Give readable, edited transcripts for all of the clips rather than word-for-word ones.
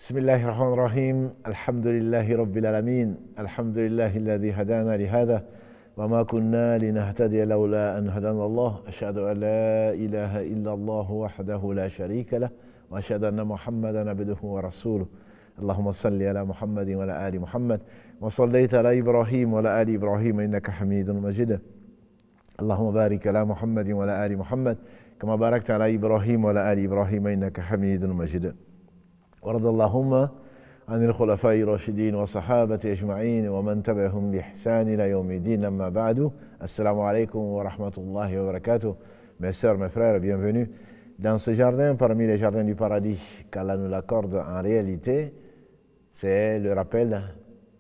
بسم الله الرحمن الرحيم الحمد لله رب العالمين الحمد لله الذي هدانا لهذا وما كنا لنهتدي لولا أن هدانا الله أشهد أن لا إله إلا الله وحده لا شريك له وأشهد أن محمدا عبده ورسوله اللهم صل على محمد وعلى آل محمد وصليت على إبراهيم وعلى آل إبراهيم إنك حميد مجيد اللهم بارك على محمد وعلى آل محمد كما باركت على إبراهيم وعلى آل إبراهيم إنك حميد مجيد ورضى اللهم عن الخلفاء الراشدين والصحابة أجمعين ومن تبعهم بإحسان إلى يوم الدين أما بعد السلام عليكم ورحمة الله وبركاته. Mes sœurs, mes frères, bienvenue dans ce jardin parmi les jardins du paradis qu'Allah nous l'accorde. En réalité, c'est le rappel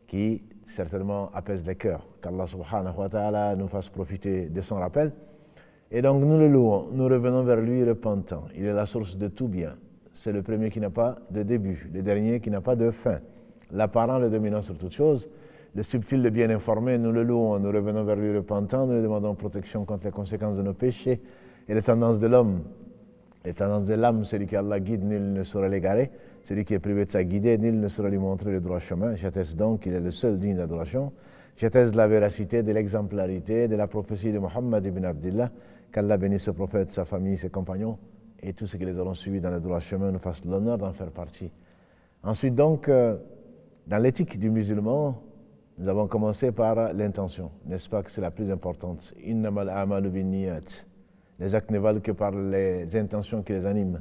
qui certainement apaise les cœurs, qu'Allah subhanahu wa ta'ala nous fasse profiter de son rappel. Et donc nous le louons, nous revenons vers lui repentant. Il est la source de tout bien. C'est le premier qui n'a pas de début, le dernier qui n'a pas de fin. L'apparent, le dominant sur toute chose, le subtil, le bien informé, nous le louons, nous revenons vers lui repentant, nous lui demandons protection contre les conséquences de nos péchés et les tendances de l'homme. Les tendances de l'âme, celui qui Allah guide, nul ne saurait l'égarer. Celui qui est privé de sa guidée, nul ne saurait lui montrer le droit chemin. J'atteste donc qu'il est le seul digne d'adoration. J'atteste de la véracité, de l'exemplarité, de la prophétie de Muhammad ibn Abdillah. Qu'Allah bénisse ce prophète, sa famille, ses compagnons et tous ceux qui les auront suivis dans le droit chemin nous fassent l'honneur d'en faire partie. Ensuite donc, dans l'éthique du musulman, nous avons commencé par l'intention. N'est-ce pas que c'est la plus importante? Innamal a'malu binniyat. Les actes ne valent que par les intentions qui les animent.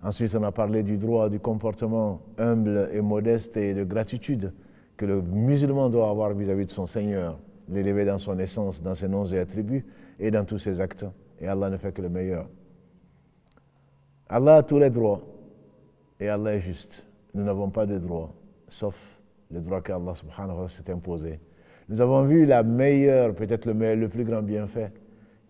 Ensuite, on a parlé du droit, du comportement humble et modeste et de gratitude que le musulman doit avoir vis-à-vis de son Seigneur, l'élever dans son essence, dans ses noms et attributs et dans tous ses actes. Et Allah ne fait que le meilleur. Allah a tous les droits et Allah est juste. Nous n'avons pas de droits, sauf le droit qu'Allah subhanahu wa ta'ala s'est imposé. Nous avons vu la meilleure, peut-être le plus grand bienfait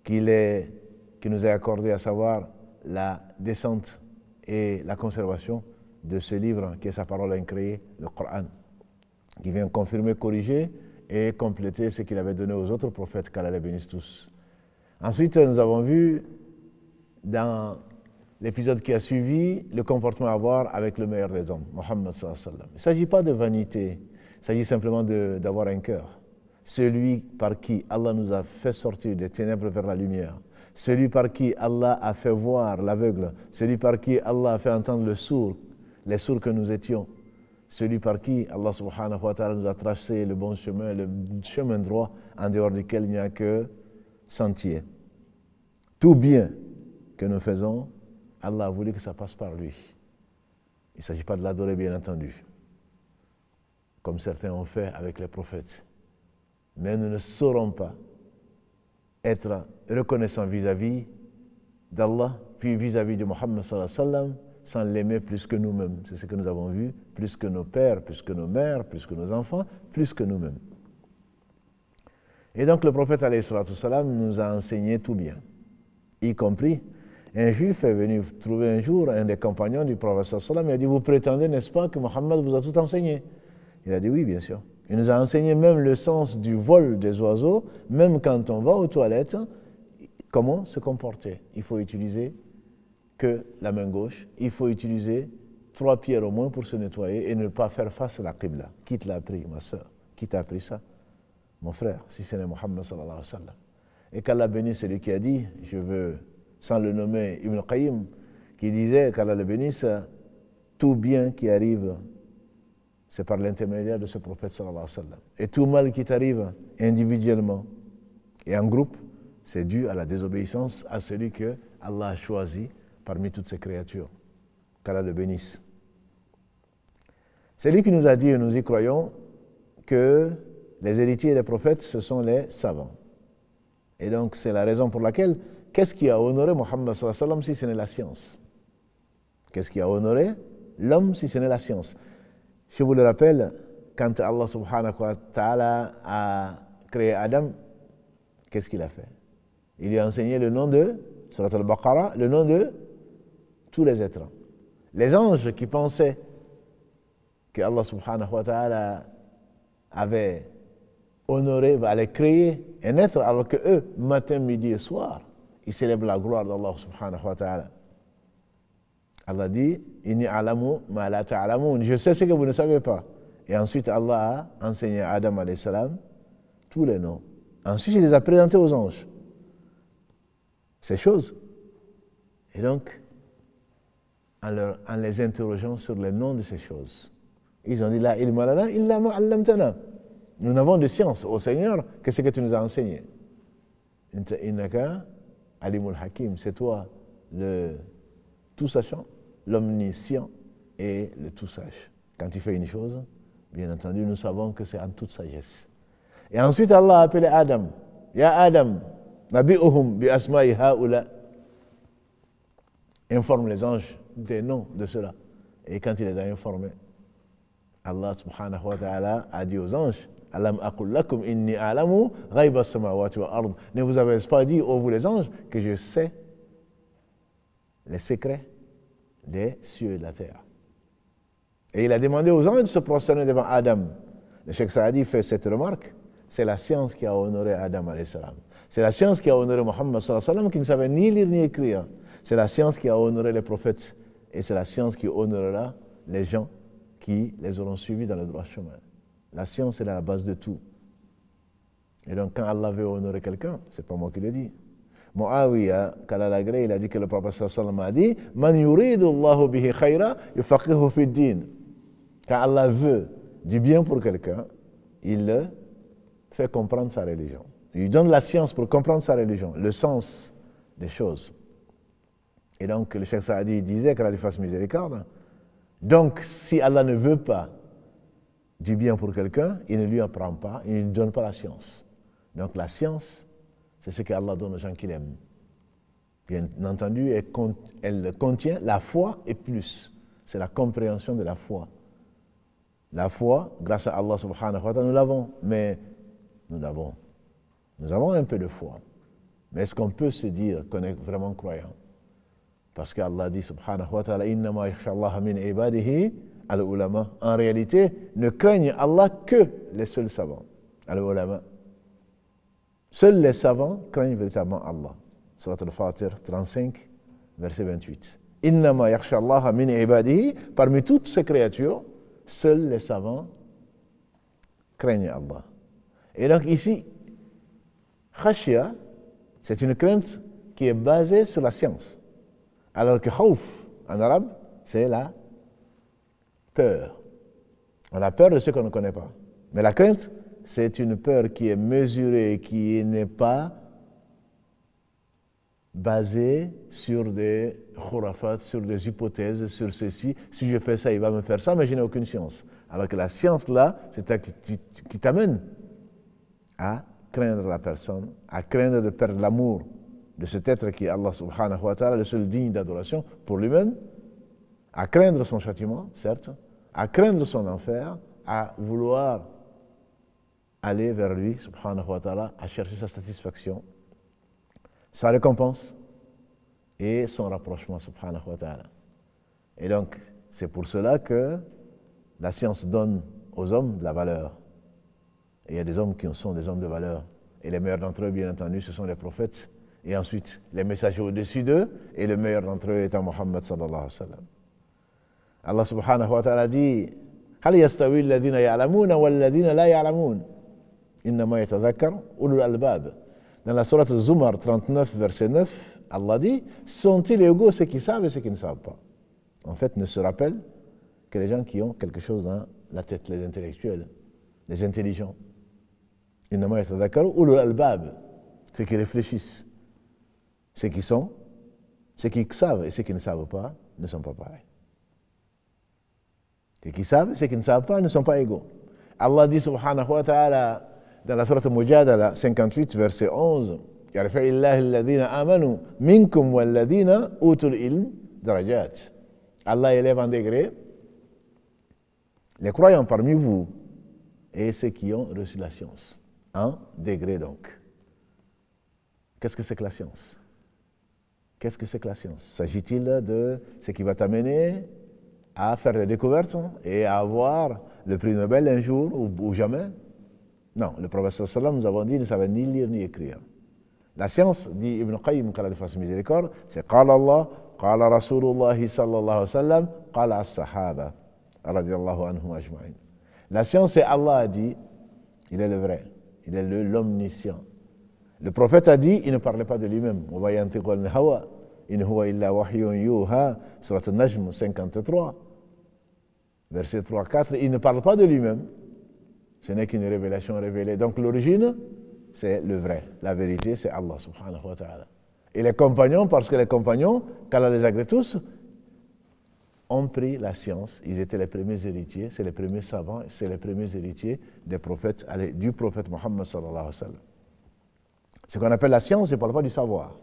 qui nous est accordé, à savoir la descente et la conservation de ce livre qui est sa parole incréée, le Coran, qui vient confirmer, corriger et compléter ce qu'il avait donné aux autres prophètes, qu'Allah les bénisse tous. Ensuite, nous avons vu dans l'épisode qui a suivi, le comportement à avoir avec le meilleur des hommes, Muhammad sallallahu alayhi wa sallam. Il ne s'agit pas de vanité, il s'agit simplement d'avoir un cœur. Celui par qui Allah nous a fait sortir des ténèbres vers la lumière, celui par qui Allah a fait voir l'aveugle, celui par qui Allah a fait entendre les sourds que nous étions, celui par qui Allah subhanahu wa ta'ala nous a tracé le bon chemin, le chemin droit, en dehors duquel il n'y a que sentier. Tout bien que nous faisons, Allah a voulu que ça passe par lui. Il ne s'agit pas de l'adorer, bien entendu, comme certains ont fait avec les prophètes. Mais nous ne saurons pas être reconnaissants vis-à-vis d'Allah, puis vis-à-vis de Muhammad sallallahu alayhi wa sallam, sans l'aimer plus que nous-mêmes. C'est ce que nous avons vu, plus que nos pères, plus que nos mères, plus que nos enfants, plus que nous-mêmes. Et donc le prophète alayhi salatu wa sallam nous a enseigné tout bien, y compris un juif est venu trouver un jour un des compagnons du prophète sallallahu alayhi wa sallam, il a dit: vous prétendez, n'est-ce pas, que Mohammed vous a tout enseigné? Il a dit: oui, bien sûr. Il nous a enseigné même le sens du vol des oiseaux, même quand on va aux toilettes, comment se comporter. Il faut utiliser que la main gauche, il faut utiliser 3 pierres au moins pour se nettoyer et ne pas faire face à la qibla. Qui te l'a appris, ma soeur? Qui t'a appris ça? Mon frère, si ce n'est Mohammed sallallahu alayhi wa sallam. Et qu'Allah bénisse celui qui a dit, je veux, sans le nommer, Ibn Qayyim, qui disait, qu'Allah le bénisse, tout bien qui arrive, c'est par l'intermédiaire de ce prophète sallallahu alayhi wa sallam. Et tout mal qui t'arrive individuellement et en groupe, c'est dû à la désobéissance à celui que Allah a choisi parmi toutes ses créatures. Qu'Allah le bénisse. C'est lui qui nous a dit, et nous y croyons, que les héritiers des prophètes, ce sont les savants. Et donc, c'est la raison pour laquelle, qu'est-ce qui a honoré Muhammad sallallahu alayhi wa sallam si ce n'est la science? Qu'est-ce qui a honoré l'homme si ce n'est la science? Je vous le rappelle, quand Allah subhanahu wa ta'ala a créé Adam, qu'est-ce qu'il a fait? Il lui a enseigné le nom de, Surat al-Baqarah, le nom de tous les êtres. Les anges qui pensaient que Allah subhanahu wa ta'ala avait honoré, allait créer un être, alors que eux, matin, midi et soir, ils célèbrent la gloire d'Allah subhanahu wa ta'ala. Allah dit Inni a'lamu ma la ta'lamun. Je sais ce que vous ne savez pas. Et ensuite, Allah a enseigné à Adam alayhi salam tous les noms. Ensuite, il les a présentés aux anges. Ces choses. Et donc, en les interrogeant sur les noms de ces choses, ils ont dit La ilma lana illa ma 'allamtana. Nous n'avons de science au Seigneur que ce que tu nous as enseigné. Innaka alimul hakim, c'est toi le tout sachant, l'omniscient et le tout sage. Quand tu fais une chose, bien entendu, nous savons que c'est en toute sagesse. Et ensuite, Allah a appelé Adam. Ya Adam, nabi'uhum bi asma'i ha'ula. Informe les anges des noms de ceux-là. Et quand il les a informés, Allah subhanahu wa ta'ala a dit aux anges, Alam aqul lakum inni a'lamu ghayba as-samawati wal ard. Ne vous avez-vous pas dit, ô vous les anges, que je sais les secrets des cieux et de la terre. Et il a demandé aux anges de se prosterner devant Adam. Le Cheikh Saadi fait cette remarque. C'est la science qui a honoré Adam alayhi salam. C'est la science qui a honoré Muhammad sallallahu alayhi wa sallam qui ne savait ni lire ni écrire. C'est la science qui a honoré les prophètes. Et c'est la science qui honorera les gens qui les auront suivis dans le droit chemin. La science est la base de tout. Et donc quand Allah veut honorer quelqu'un, c'est pas moi qui le dis. Muawiya, Kalalagré, il a dit que le prophète sallallahu alayhi wa sallam a dit Man yuridu Allahu bihi khayra yufaqihu fi din. Quand Allah veut du bien pour quelqu'un, il le fait comprendre sa religion. Il lui donne la science pour comprendre sa religion, le sens des choses. Et donc le Cheikh Saadi disait qu'Allah lui fasse miséricorde. Donc si Allah ne veut pas du bien pour quelqu'un, il ne lui apprend pas, il ne lui donne pas la science. Donc la science, c'est ce qu'Allah donne aux gens qu'il aime. Bien entendu, elle contient la foi et plus. C'est la compréhension de la foi. La foi, grâce à Allah subhanahu wa ta'ala, nous l'avons. Mais nous avons un peu de foi. Mais est-ce qu'on peut se dire qu'on est vraiment croyant? Parce qu'Allah dit subhanahu wa ta'ala Innama yakhshallaha min ibadihi al-ulama. En réalité, ne craignent Allah que les seuls savants. Al-ulama. Seuls les savants craignent véritablement Allah. Surat al-Fatir 35, verset 28. Innama yakhshallaha min ibadihi. Parmi toutes ces créatures, seuls les savants craignent Allah. Et donc ici, khashya, c'est une crainte qui est basée sur la science. Alors que khawf, en arabe, c'est la peur. On a peur de ce qu'on ne connaît pas. Mais la crainte, c'est une peur qui est mesurée, qui n'est pas basée sur des khurafat, sur des hypothèses, sur ceci. Si je fais ça, il va me faire ça, mais je n'ai aucune science. Alors que la science, là, c'est ça qui t'amène à craindre la personne, à craindre de perdre l'amour de cet être qui est Allah subhanahu wa ta'ala, le seul digne d'adoration pour lui-même, à craindre son châtiment, certes, à craindre son enfer, à vouloir aller vers lui, subhanahu wa ta'ala, à chercher sa satisfaction, sa récompense et son rapprochement, subhanahu wa ta'ala. Et donc, c'est pour cela que la science donne aux hommes de la valeur. Et il y a des hommes qui sont des hommes de valeur. Et les meilleurs d'entre eux, bien entendu, ce sont les prophètes. Et ensuite, les messagers au-dessus d'eux. Et le meilleur d'entre eux étant Muhammad sallallahu alayhi wa sallam. Allah subhanahu wa ta'ala dit هل يستوي الذين يعلمون والذين لا يعلمون إنما يتذكر أولو الألباب. Dans la sourate Zumar 39, verset 9, Allah dit sont-ils égaux ceux qui savent et ceux qui ne savent pas? En fait, ne se rappellent que les gens qui ont quelque chose dans la tête, les intellectuels, les intelligents. إنما يتذكر أولو الألباب, ceux qui réfléchissent. Ceux qui sont, ceux qui savent et ceux qui ne savent pas ne sont pas pareils. Ceux qui savent et ceux qui ne savent pas ne sont pas égaux. Allah dit subhanahu wa ta'ala dans la sourate Mujadala 58 verset 11 يرفع الله الذين آمنوا منكم والذين أوتوا العلم درجات. Allah élève en degré les croyants parmi vous et ceux qui ont reçu la science. En degré donc. Qu'est-ce que c'est que la science? Qu'est-ce que c'est que la science? S'agit-il de ce qui va t'amener à faire des découvertes et à avoir le prix Nobel un jour ou jamais? Non, le prophète sallam nous avons dit, ne savait ni lire ni écrire. La science, dit Ibn Qayyim, qu'Allah lui fasse miséricorde, c'est Qala Allah, قال رسول الله صلى الله عليه وسلم قال الصحابة رضي الله عنهم أجمعين. La science, c'est Allah a dit, il est le vrai, il est l'omniscient. Le prophète a dit, il ne parlait pas de lui-même. In huwa illa wahyun yuha, surat al-Najm 53, verset 3-4, il ne parle pas de lui-même. Ce n'est qu'une révélation révélée. Donc l'origine, c'est le vrai. La vérité, c'est Allah subhanahu wa ta'ala. Et les compagnons, parce que les compagnons, qu'Allah les agrée tous, ont pris la science. Ils étaient les premiers héritiers, c'est les premiers savants, c'est les premiers héritiers des prophètes, du prophète Mohammed sallallahu alayhi wa sallam. Ce qu'on appelle la science, je ne parle pas du savoir.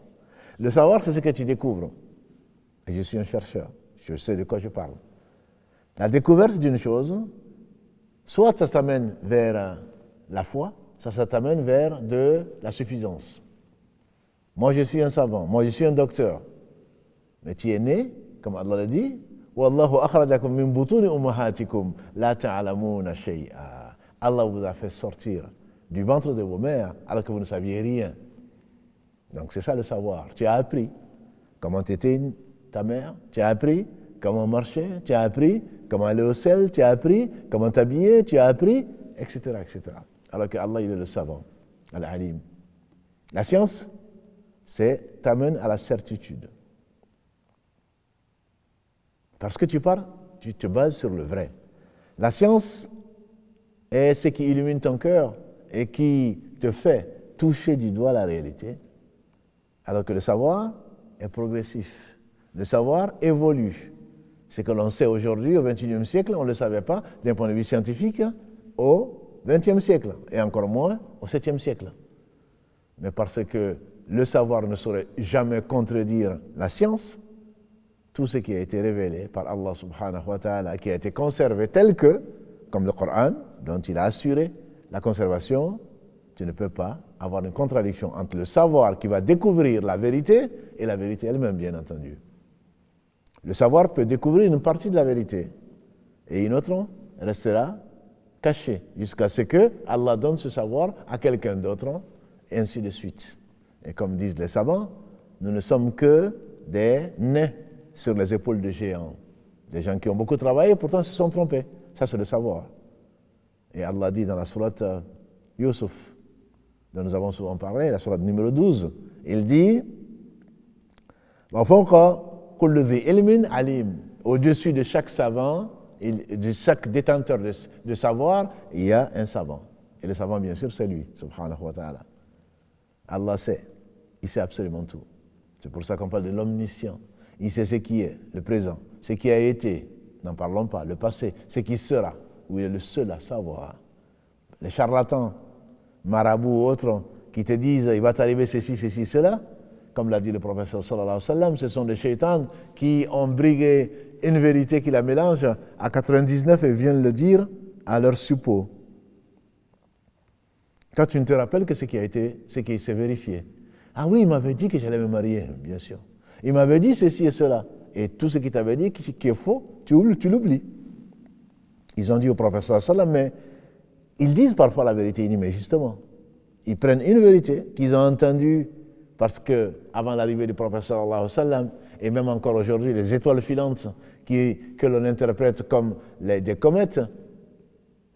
Le savoir, c'est ce que tu découvres. Et je suis un chercheur, je sais de quoi je parle. La découverte d'une chose, soit ça t'amène vers la foi, soit ça t'amène vers de la suffisance. Moi, je suis un savant, moi, je suis un docteur. Mais tu es né, comme Allah l'a dit, Wallahu akhrajakum min butuni ummahatikum la ta'lamuna shay'a. Allah vous a fait sortir du ventre de vos mères alors que vous ne saviez rien. Donc c'est ça le savoir. Tu as appris comment était ta mère, tu as appris comment marcher, tu as appris comment aller au sel, tu as appris comment t'habiller, tu as appris, etc., etc. Alors que Allah, il est le savant, Al-Alim. La science, c'est t'amène à la certitude. Parce que tu pars, tu te bases sur le vrai. La science est ce qui illumine ton cœur et qui te fait toucher du doigt la réalité. Alors que le savoir est progressif. Le savoir évolue. Ce que l'on sait aujourd'hui, au XXIe siècle, on ne le savait pas d'un point de vue scientifique au XXe siècle, et encore moins au VIIe siècle. Mais parce que le savoir ne saurait jamais contredire la science, tout ce qui a été révélé par Allah subhanahu wa ta'ala, qui a été conservé tel que, comme le Coran, dont il a assuré la conservation, tu ne peux pas avoir une contradiction entre le savoir qui va découvrir la vérité et la vérité elle-même, bien entendu. Le savoir peut découvrir une partie de la vérité et une autre restera cachée jusqu'à ce que Allah donne ce savoir à quelqu'un d'autre et ainsi de suite. Et comme disent les savants, nous ne sommes que des nez sur les épaules de géants. Des gens qui ont beaucoup travaillé, pourtant se sont trompés. Ça, c'est le savoir. Et Allah dit dans la sourate Yusuf, dont nous avons souvent parlé, la sourate numéro 12, il dit au-dessus de chaque savant, de chaque détenteur de savoir, il y a un savant. Et le savant, bien sûr, c'est lui, subhanahu wa ta'ala. Allah sait, il sait absolument tout. C'est pour ça qu'on parle de l'omniscient. Il sait ce qui est, le présent, ce qui a été, n'en parlons pas, le passé, ce qui sera, où il est le seul à savoir. Les charlatans, marabouts ou autres, qui te disent il va t'arriver ceci, ceci, cela, comme l'a dit le professeur sallallahu alayhi wa sallam, ce sont des shaitans qui ont brigué une vérité qui la mélange à 99 et viennent le dire à leur suppôt. Quand tu ne te rappelles que ce qui s'est vérifié. Ah oui, il m'avait dit que j'allais me marier, bien sûr. Il m'avait dit ceci et cela. Et tout ce qu'il t'avait dit qui est faux, tu l'oublies. Ils ont dit au professeur sallam, mais ils disent parfois la vérité, mais justement, ils prennent une vérité qu'ils ont entendue parce que avant l'arrivée du professeur sallallahu alayhi wa sallam, et même encore aujourd'hui, les étoiles filantes que l'on interprète comme des comètes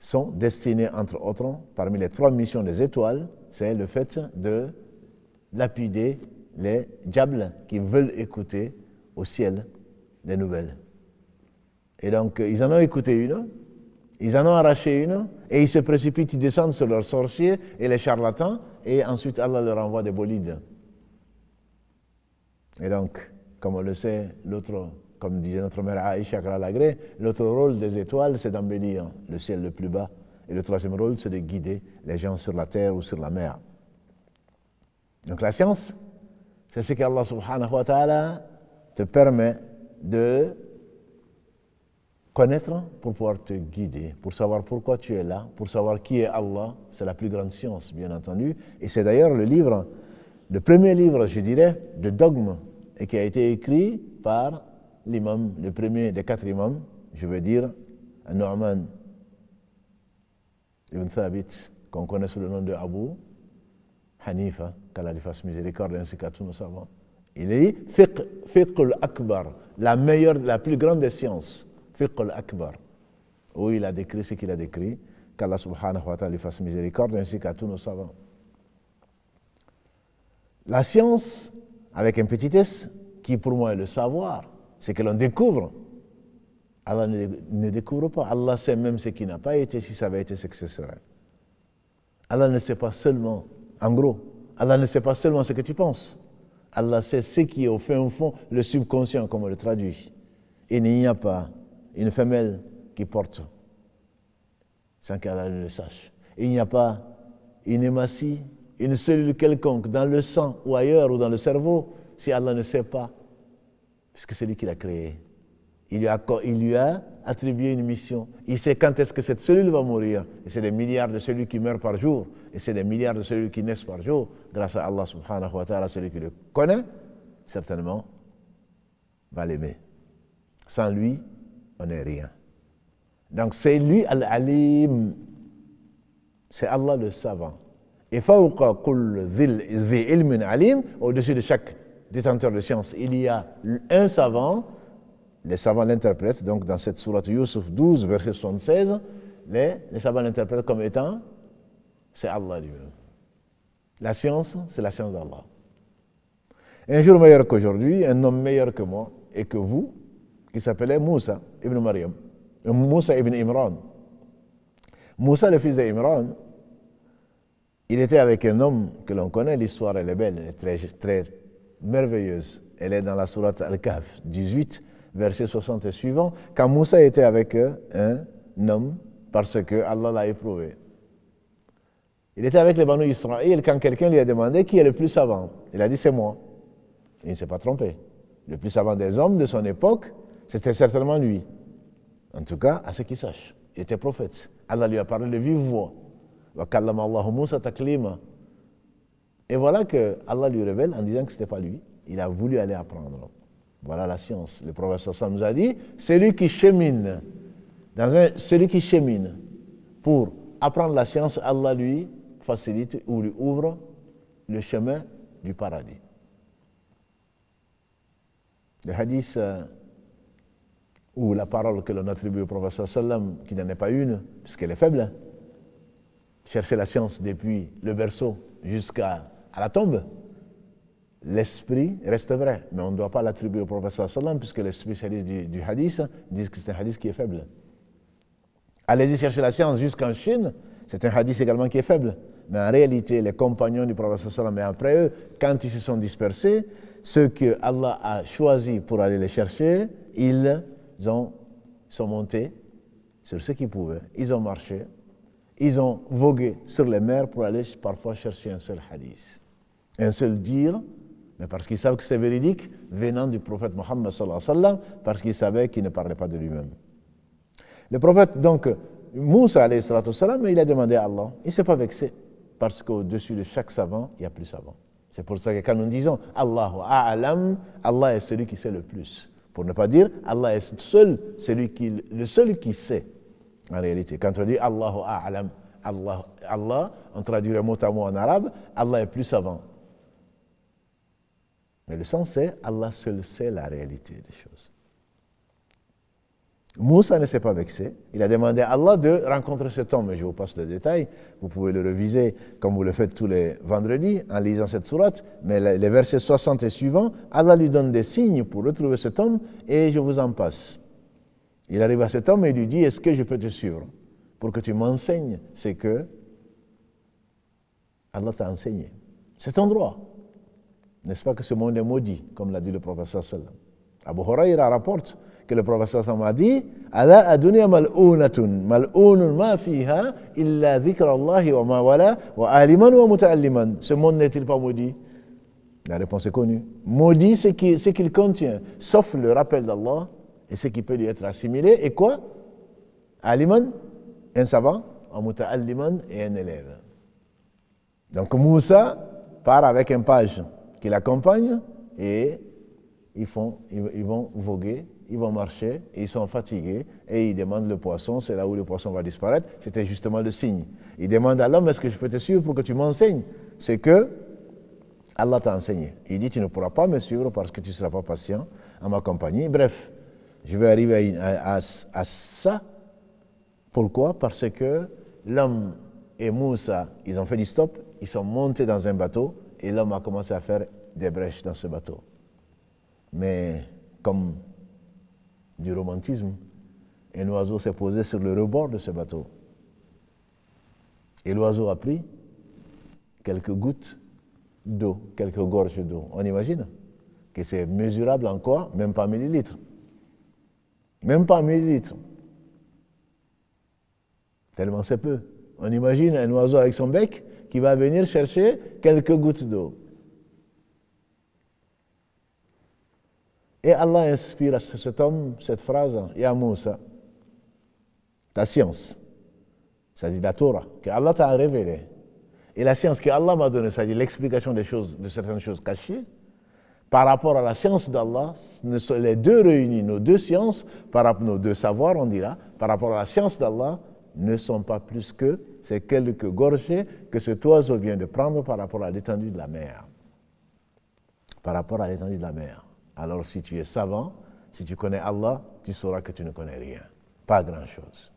sont destinées, entre autres, parmi les 3 missions des étoiles, c'est le fait de lapider les diables qui veulent écouter au ciel les nouvelles. Et donc, ils en ont écouté une, ils en ont arraché une, et ils se précipitent, ils descendent sur leurs sorciers et les charlatans, et ensuite Allah leur envoie des bolides. Et donc, comme on le sait, l'autre, comme disait notre mère Aïcha Kralagré, l'autre rôle des étoiles, c'est d'embellir le ciel le plus bas. Et le troisième rôle, c'est de guider les gens sur la terre ou sur la mer. Donc la science, c'est ce qu'Allah subhanahu wa ta'ala te permet de connaître pour pouvoir te guider, pour savoir pourquoi tu es là, pour savoir qui est Allah. C'est la plus grande science, bien entendu. Et c'est d'ailleurs le premier livre, je dirais, de dogme, et qui a été écrit par l'imam, le premier des 4 imams, je veux dire, Nu'man ibn Thabit, qu'on connaît sous le nom de Abu Hanifa, qu'Allah lui fasse miséricorde ainsi qu'à tous nos savants. Il dit fiqh al-akbar, la meilleure, la plus grande des sciences, fiqh al-akbar, où il a décrit ce qu'il a décrit, qu'Allah subhanahu wa ta'ala lui fasse miséricorde, ainsi qu'à tous nos savants. La science, avec un petit s, qui pour moi est le savoir, c'est que l'on découvre. Allah ne découvre pas. Allah sait même ce qui n'a pas été, si ça avait été ce que ce serait. Allah ne sait pas seulement, en gros, Allah ne sait pas seulement ce que tu penses. Allah sait ce qui est au fond, le subconscient, comme on le traduit. Il n'y a pas une femelle qui porte sans qu'Allah ne le sache. Il n'y a pas une hématie, une cellule quelconque dans le sang ou ailleurs ou dans le cerveau, si Allah ne sait pas, puisque c'est lui qui l'a créé. Il lui a attribué une mission. Il sait quand est-ce que cette cellule va mourir. Et c'est des milliards de cellules qui meurent par jour. Et c'est des milliards de cellules qui naissent par jour. Grâce à Allah subhanahu wa ta'ala, celui qui le connaît, certainement, va l'aimer. Sans lui, on n'est rien. Donc c'est lui Al-Alim. C'est Allah le savant. Et fawqa kull dhi ilmin alim, au-dessus de chaque détenteur de science, il y a un savant. Les savants l'interprètent, donc dans cette sourate Yusuf 12, verset 76, les savants l'interprètent comme étant, c'est Allah lui-même. La science, c'est la science d'Allah. Un jour meilleur qu'aujourd'hui, un homme meilleur que moi et que vous, qui s'appelait Moussa ibn Maryam, Moussa ibn Imran. Moussa, le fils d'Imran, il était avec un homme que l'on connaît, l'histoire elle est belle, elle est très, très merveilleuse. Elle est dans la sourate Al-Kahf 18, verset 60 et suivant, quand Moussa était avec un homme, parce que Allah l'a éprouvé. Il était avec les Banu Israël quand quelqu'un lui a demandé qui est le plus savant. Il a dit c'est moi. Il ne s'est pas trompé. Le plus savant des hommes de son époque, c'était certainement lui. En tout cas, à ce qu'il sache. Il était prophète. Allah lui a parlé de vive voix. Wa kallama Allahu Moussa taklima. Et voilà que Allah lui révèle en disant que ce n'était pas lui. Il a voulu aller apprendre. Voilà la science. Le prophète sallam nous a dit, celui qui chemine, celui qui chemine pour apprendre la science, Allah lui facilite ou lui ouvre le chemin du paradis. Le hadith ou la parole que l'on attribue au prophète sallam, qui n'en est pas une, puisqu'elle est faible, chercher la science depuis le berceau jusqu'à la tombe, l'esprit reste vrai, mais on ne doit pas l'attribuer au prophète sallam, puisque les spécialistes du hadith disent que c'est un hadith qui est faible. Allez-y chercher la science jusqu'en Chine, c'est un hadith également qui est faible. Mais en réalité, les compagnons du prophète sallam, et après eux, quand ils se sont dispersés, ceux que Allah a choisis pour aller les chercher, ils sont montés sur ce qu'ils pouvaient. Ils ont marché, ils ont vogué sur les mers pour aller parfois chercher un seul hadith, un seul dire, mais parce qu'ils savent que c'est véridique, venant du prophète Mohammed sallallahu alayhi wa sallam, parce qu'ils savaient qu'il ne parlait pas de lui-même. Le prophète, donc, Moussa alayhi sallam, il a demandé à Allah, il ne s'est pas vexé, parce qu'au-dessus de chaque savant, il y a plus savant. C'est pour ça que quand nous disons Allahu a'lam, Allah est celui qui sait le plus. Pour ne pas dire Allah est le seul qui sait, en réalité. Quand on dit Allahu a'lam, Allah, on traduirait mot à mot en arabe, Allah est plus savant. Mais le sens c'est Allah seul sait la réalité des choses. Moussa ne s'est pas vexé. Il a demandé à Allah de rencontrer cet homme. Et je vous passe le détail. Vous pouvez le reviser comme vous le faites tous les vendredis en lisant cette sourate. Mais les versets 60 et suivants, Allah lui donne des signes pour retrouver cet homme et je vous en passe. Il arrive à cet homme et lui dit, est-ce que je peux te suivre pour que tu m'enseignes ce que Allah t'a enseigné. C'est ton droit. N'est-ce pas que ce monde est maudit, comme l'a dit le prophète sallallahu alayhi wa sallam. Abu Huraira rapporte que le prophète sallallahu alayhi wa sallam a dit Ala adunya mal'unatun, mal'unun ma fiha illa dhikra Allahi wa ma wala wa aliman wa muta'alliman. Ce monde n'est-il pas maudit? La réponse est connue. Maudit, c'est ce qu'il contient, sauf le rappel d'Allah et ce qui peut lui être assimilé. Et quoi? Aliman, un savant, wa muta'alliman et un élève. Donc Moussa part avec un page qui l'accompagne et ils vont voguer, ils vont marcher, et ils sont fatigués et ils demandent le poisson, c'est là où le poisson va disparaître. C'était justement le signe. Ils demandent à l'homme, est-ce que je peux te suivre pour que tu m'enseignes? C'est que Allah t'a enseigné. Il dit, tu ne pourras pas me suivre parce que tu ne seras pas patient à ma compagnie. Bref, je vais arriver à ça. Pourquoi? Parce que l'homme et Moussa, ils ont fait du stop, ils sont montés dans un bateau et l'homme a commencé à faire des brèches dans ce bateau. Mais comme du romantisme, un oiseau s'est posé sur le rebord de ce bateau. Et l'oiseau a pris quelques gouttes d'eau, quelques gorges d'eau. On imagine que c'est mesurable en quoi? Même pas millilitres. Même pas millilitres. Tellement c'est peu. On imagine un oiseau avec son bec qui va venir chercher quelques gouttes d'eau. Et Allah inspire à cet homme cette phrase, Ya Moussa, ta science, c'est-à-dire la Torah, que Allah t'a révélée, et la science que Allah m'a donnée, c'est-à-dire l'explication des choses, de certaines choses cachées, par rapport à la science d'Allah, les deux réunis, nos deux sciences, nos deux savoirs, on dira, par rapport à la science d'Allah, ne sont pas plus que ces quelques gorgées que cet oiseau vient de prendre par rapport à l'étendue de la mer. Par rapport à l'étendue de la mer. Alors si tu es savant, si tu connais Allah, tu sauras que tu ne connais rien. Pas grand-chose.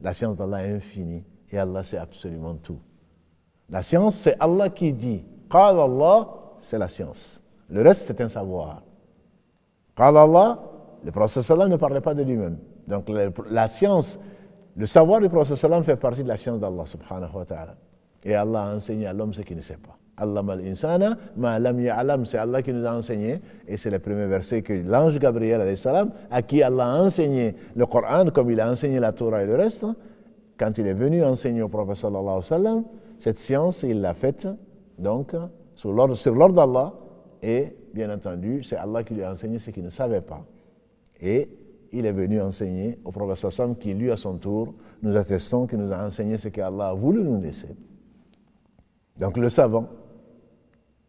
La science d'Allah est infinie et Allah sait absolument tout. La science, c'est Allah qui dit. Qal Allah, c'est la science. Le reste, c'est un savoir. Qal Allah, le prophète sallam ne parlait pas de lui-même. Donc la science, le savoir du prophète sallam fait partie de la science d'Allah subhanahu wa ta'ala. Et Allah a enseigné à l'homme ce qu'il ne sait pas. Allama al-insana ma lam ya'lam, c'est Allah qui nous a enseigné, et c'est le premier verset que l'ange Gabriel alayhi salam, à qui Allah a enseigné le Coran, comme il a enseigné la Torah et le reste, quand il est venu enseigner au prophète sallallahu alayhi wa sallam, cette science, il l'a faite, donc, sur l'ordre d'Allah, et bien entendu, c'est Allah qui lui a enseigné ce qu'il ne savait pas. Et il est venu enseigner au prophète sallallahu alayhi wa sallam, qui lui, à son tour, nous attestons qu'il nous a enseigné ce qu'Allah a voulu nous laisser. Donc le savant,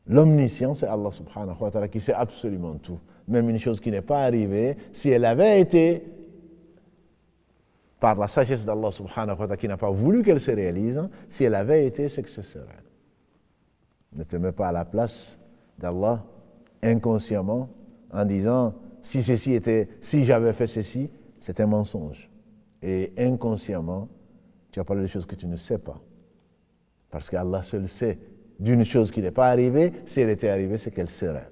l'omniscient, c'est Allah subhanahu wa ta'ala qui sait absolument tout. Même une chose qui n'est pas arrivée, si elle avait été par la sagesse d'Allah subhanahu wa ta'ala qui n'a pas voulu qu'elle se réalise, si elle avait été, c'est que ce serait. Ne te mets pas à la place d'Allah inconsciemment en disant si ceci était, si j'avais fait ceci, c'est un mensonge. Et inconsciemment, tu as parlé de choses que tu ne sais pas. Parce qu'Allah seul sait d'une chose qui n'est pas arrivée, si elle était arrivée, c'est qu'elle serait.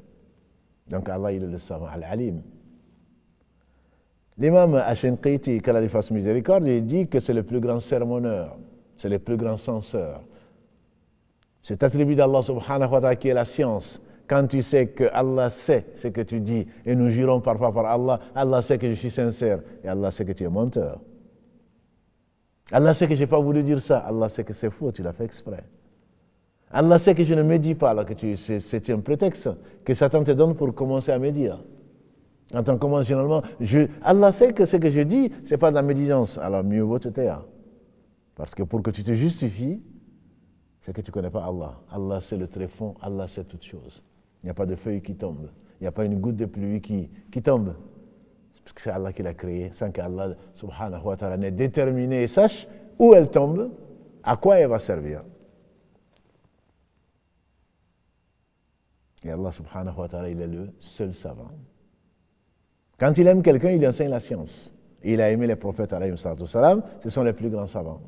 Donc Allah, il est le savant, Al-Alim. L'imam Ashinqiti, qu'Allah lui fasse miséricorde, il dit que c'est le plus grand sermonneur, c'est le plus grand censeur. Cet attribut d'Allah subhanahu wa ta'ala qui est la science, quand tu sais que Allah sait ce que tu dis, et nous jurons parfois par Allah, Allah sait que je suis sincère, et Allah sait que tu es menteur. Allah sait que je n'ai pas voulu dire ça, Allah sait que c'est faux, tu l'as fait exprès. Allah sait que je ne médis pas, alors que c'est un prétexte que Satan te donne pour commencer à médire. Quand on commence généralement, Allah sait que ce que je dis, ce n'est pas de la médisance, alors mieux vaut te taire. Parce que pour que tu te justifies, c'est que tu ne connais pas Allah. Allah sait le tréfonds, Allah sait toutes choses. Il n'y a pas de feuille qui tombe, il n'y a pas une goutte de pluie qui tombe. Parce que c'est Allah qui l'a créé, sans qu'Allah subhanahu wa ta'ala n'ait déterminé et sache où elle tombe, à quoi elle va servir. Et Allah subhanahu wa ta'ala, il est le seul savant. Quand il aime quelqu'un, il lui enseigne la science. Et il a aimé les prophètes alayhi salam, ce sont les plus grands savants.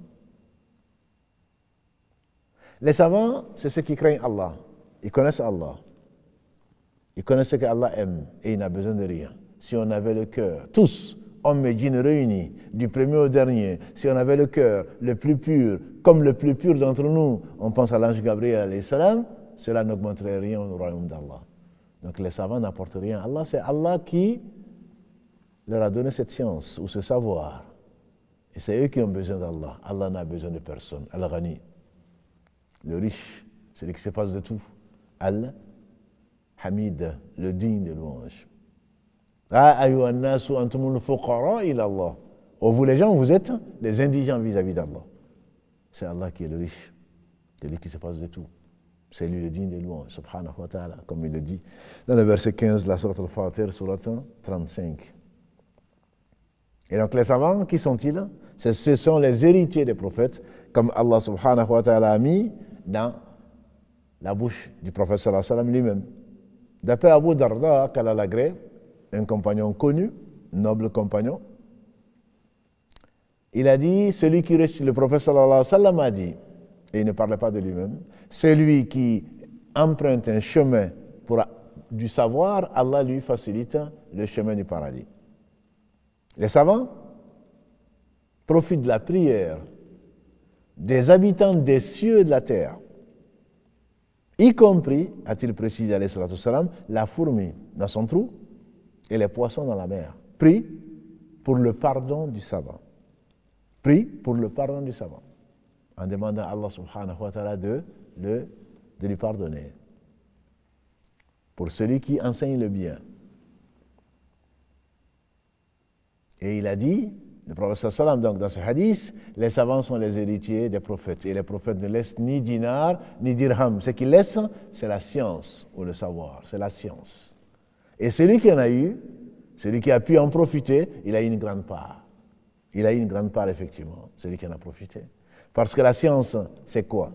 Les savants, c'est ceux qui craignent Allah. Ils connaissent Allah. Ils connaissent ce qu'Allah aime et il n'a besoin de rien. Si on avait le cœur, tous, hommes et djinns réunis, du premier au dernier, si on avait le cœur le plus pur, comme le plus pur d'entre nous, on pense à l'ange Gabriel alayhi salam, cela n'augmenterait rien au royaume d'Allah. Donc les savants n'apportent rien à Allah, c'est Allah qui leur a donné cette science ou ce savoir. Et c'est eux qui ont besoin d'Allah. Allah n'a besoin de personne. Al-Ghani, le riche, celui qui se passe de tout. Al-Hamid, le digne de louange. Oh, vous les gens, vous êtes les indigents vis-à-vis d'Allah. C'est Allah qui est le riche, celui qui se passe de tout. C'est lui le digne de louange, subhanahu wa ta'ala, comme il le dit dans le verset 15 de la sourate Al-Fatir, sourate 35. Et donc les savants, qui sont-ils? Ce sont les héritiers des prophètes, comme Allah subhanahu wa ta'ala a mis dans la bouche du prophète sallallahu alayhi wa sallam lui-même. D'après Abu Darda Kalalagré, un compagnon connu, noble compagnon, il a dit, le prophète sallallahu alayhi wa sallam a dit, et il ne parlait pas de lui-même, celui qui emprunte un chemin du savoir, Allah lui facilite le chemin du paradis. Les savants profitent de la prière des habitants des cieux et de la terre, y compris, a-t-il précisé, alayhi salatu salam, la fourmi dans son trou et les poissons dans la mer. Prie pour le pardon du savant. Prie pour le pardon du savant, en demandant à Allah subhanahu wa ta'ala de lui pardonner. Pour celui qui enseigne le bien. Et il a dit, le prophète sallam, donc dans ce hadith, les savants sont les héritiers des prophètes. Et les prophètes ne laissent ni dinar, ni dirham. Ce qu'ils laissent, c'est la science ou le savoir. C'est la science. Et celui qui en a eu, celui qui a pu en profiter, il a eu une grande part. Il a eu une grande part, effectivement, celui qui en a profité. Parce que la science, c'est quoi?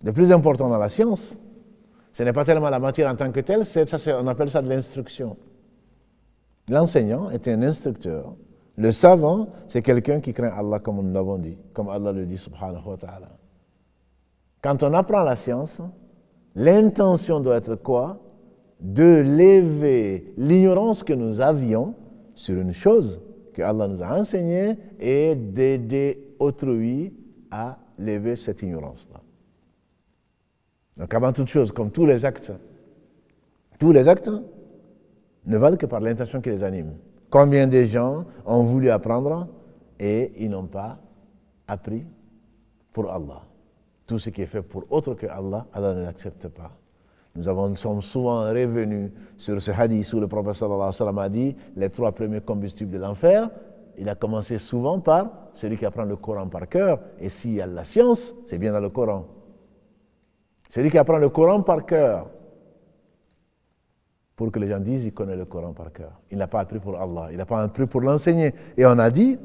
Le plus important dans la science, ce n'est pas tellement la matière en tant que telle, on appelle ça de l'instruction. L'enseignant est un instructeur. Le savant, c'est quelqu'un qui craint Allah, comme nous l'avons dit, comme Allah le dit, subhanahu wa ta'ala. Quand on apprend la science, l'intention doit être quoi? De lever l'ignorance que nous avions sur une chose que Allah nous a enseignée et d'aider autrui à lever cette ignorance-là. Donc avant toute chose, comme tous les actes ne valent que par l'intention qui les anime. Combien de gens ont voulu apprendre et ils n'ont pas appris pour Allah. Tout ce qui est fait pour autre que Allah, Allah ne l'accepte pas. Nous sommes souvent revenus sur ce hadith où le prophète sallallahu alayhi wa sallam a dit les 3 premiers combustibles de l'enfer. Il a commencé souvent par celui qui apprend le Coran par cœur. Et s'il y a la science, c'est bien dans le Coran. Celui qui apprend le Coran par cœur, pour que les gens disent qu'il connaît le Coran par cœur. Il n'a pas appris pour Allah, il n'a pas appris pour l'enseigner. Et on a dit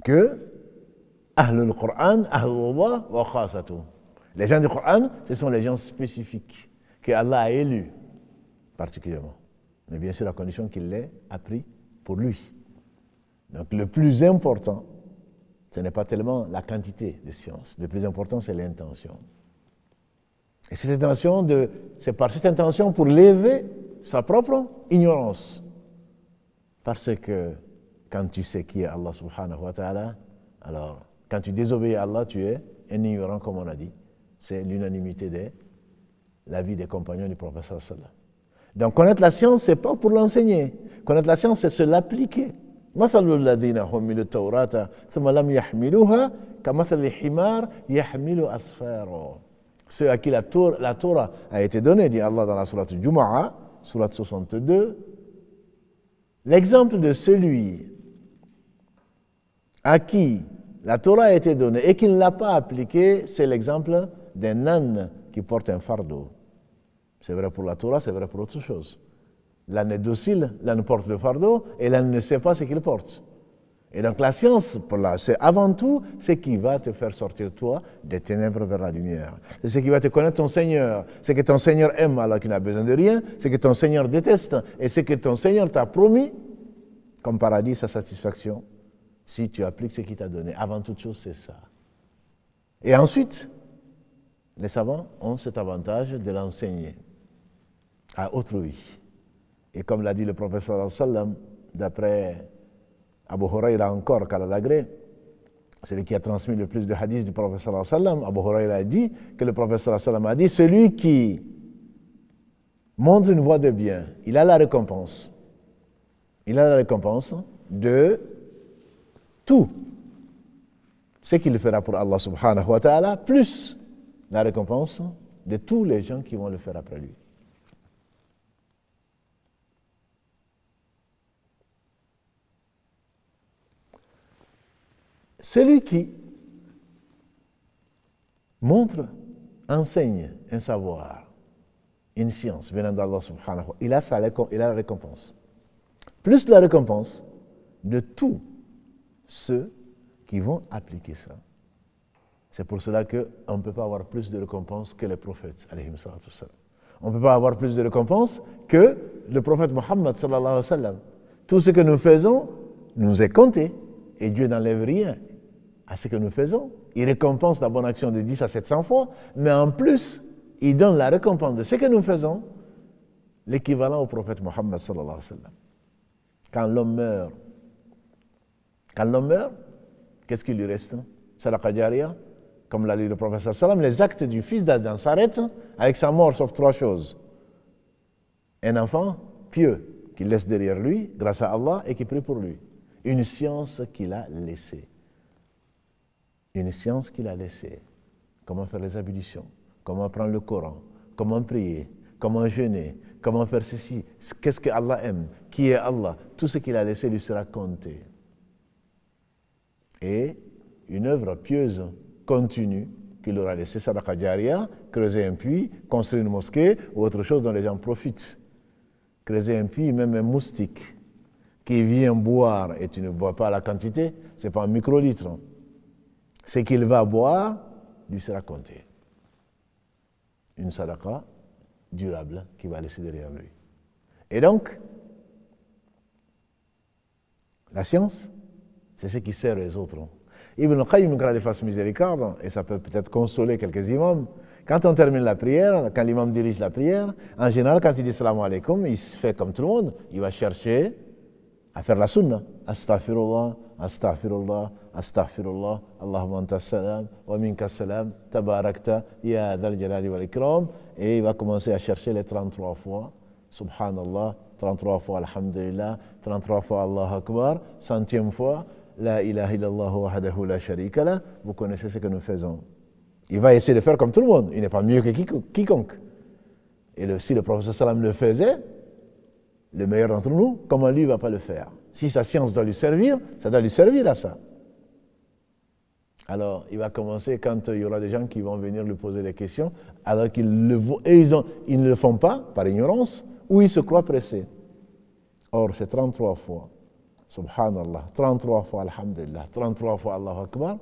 que Ahlul Qur'an, Ahlullah wa khasatu. Les gens du Coran, ce sont les gens spécifiques que Allah a élus particulièrement. Mais bien sûr, à condition qu'il l'ait appris pour lui. Donc le plus important, ce n'est pas tellement la quantité de science. Le plus important, c'est l'intention. Et cette intention, c'est par cette intention pour lever sa propre ignorance. Parce que quand tu sais qui est Allah subhanahu wa ta'ala, alors quand tu désobéis à Allah, tu es un ignorant comme on a dit. C'est l'unanimité de l'avis des compagnons du prophète sallallahu alayhi wa sallam. Donc connaître la science, ce n'est pas pour l'enseigner. Connaître la science, c'est se l'appliquer. مثل الذين حملوا التوراة ثم لم يحملوها كمثل الحمار يحمل أسفارا. Ceux à qui la Torah a été donnée, dit Allah dans la sourate Jumu'ah, sourate 62, l'exemple de celui à qui la Torah a été donnée et qui ne l'a pas appliquée, c'est l'exemple d'un âne qui porte un fardeau. C'est vrai pour la Torah, c'est vrai pour autre chose. L'âne est docile, l'âne porte le fardeau et l'âne ne sait pas ce qu'il porte. Et donc la science, c'est avant tout ce qui va te faire sortir toi des ténèbres vers la lumière. C'est ce qui va te connaître ton Seigneur. C'est que ton Seigneur aime alors qu'il n'a besoin de rien. C'est que ton Seigneur déteste. Et c'est que ton Seigneur t'a promis comme paradis sa satisfaction si tu appliques ce qu'il t'a donné. Avant toute chose, c'est ça. Et ensuite, les savants ont cet avantage de l'enseigner à autrui. Et comme l'a dit le prophète sallallahu alayhi wa sallam, d'après Abu Huraira encore, Kalalagré, celui qui a transmis le plus de hadiths du prophète sallallahu alayhi wa sallam, Abu Huraira a dit que le prophète sallallahu alayhi wa sallam a dit, celui qui montre une voie de bien, il a la récompense. Il a la récompense de tout ce qu'il fera pour Allah subhanahu wa ta'ala, plus la récompense de tous les gens qui vont le faire après lui. Celui qui montre, enseigne un savoir, une science venant d'Allah subhanahu wa ta'ala, il a la récompense. Plus la récompense de tous ceux qui vont appliquer ça. C'est pour cela qu'on ne peut pas avoir plus de récompense que les prophètes, alayhim salatu wassalam. On ne peut pas avoir plus de récompense que le prophète Mohammed, sallallahu alayhi wa sallam. Tout ce que nous faisons nous est compté, et Dieu n'enlève rien à ce que nous faisons. Il récompense la bonne action de 10 à 700 fois, mais en plus, il donne la récompense de ce que nous faisons, l'équivalent au prophète Mohammed, sallallahu alayhi wa sallam. Quand l'homme meurt, qu'est-ce qui lui reste? Sadaqa jariya, comme l'a dit le prophète sallallahu alayhi wa sallam, les actes du fils d'Adam s'arrêtent avec sa mort, sauf 3 choses. Un enfant pieux, qu'il laisse derrière lui, grâce à Allah, et qui prie pour lui. Une science qu'il a laissée. Une science qu'il a laissée. Comment faire les ablutions, comment prendre le Coran, comment prier, comment jeûner, comment faire ceci, qu'est-ce que Allah aime, qui est Allah, tout ce qu'il a laissé lui sera compté. Et une œuvre pieuse, continue, qu'il aura laissé, sadaqa jariya, creuser un puits, construire une mosquée ou autre chose dont les gens profitent. Creuser un puits, même un moustique qui vient boire et tu ne bois pas la quantité, ce n'est pas un microlitre. Ce qu'il va boire lui sera compté. Une sadaqa durable qui va laisser derrière lui. Et donc, la science, c'est ce qui sert les autres. Ibn Qayyim, quand il fasse miséricorde, et ça peut peut-être consoler quelques imams, quand on termine la prière, quand l'imam dirige la prière, en général, quand il dit salam alaikum, il se fait comme tout le monde, il va chercher à faire la sunna. Astaghfirullah, astaghfirullah, astaghfirullah, Allahumma anta salam, wa minka salam, tabarakta, ya dhal jalali wal ikram, et il va commencer à chercher les 33 fois, subhanallah, 33 fois alhamdulillah, 33 fois Allah akbar, 100e fois, la ilaha illallah wahdahu la sharika la, vous connaissez ce que nous faisons. Il va essayer de faire comme tout le monde, il n'est pas mieux que quiconque. Et si le prophète sallam le faisait, le meilleur d'entre nous, comment lui ne va pas le faire? Si sa science doit lui servir, ça doit lui servir à ça. Alors, il va commencer quand il y aura des gens qui vont venir lui poser des questions, alors qu'ils ils ne le font pas par ignorance, ou ils se croient pressés. Or, c'est 33 fois, subhanallah, 33 fois alhamdulillah, 33 fois Allahu Akbar.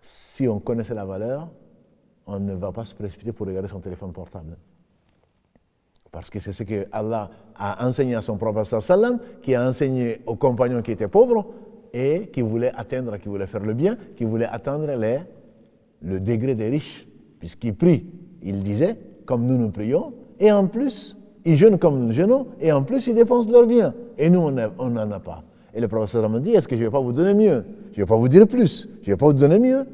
Si on connaissait la valeur, on ne va pas se précipiter pour regarder son téléphone portable. Parce que c'est ce que Allah a enseigné à son prophète sallam, qui a enseigné aux compagnons qui étaient pauvres et qui voulaient atteindre, qui voulaient faire le bien, qui voulaient atteindre le degré des riches. Puisqu'ils prient, ils disaient, comme nous prions, et en plus, ils jeûnent comme nous jeûnons, et en plus, ils dépensent leur bien. Et nous, on n'en a pas. Et le prophète sallam dit, est-ce que je ne vais pas vous donner mieux? Je ne vais pas vous dire plus, je ne vais pas vous donner mieux.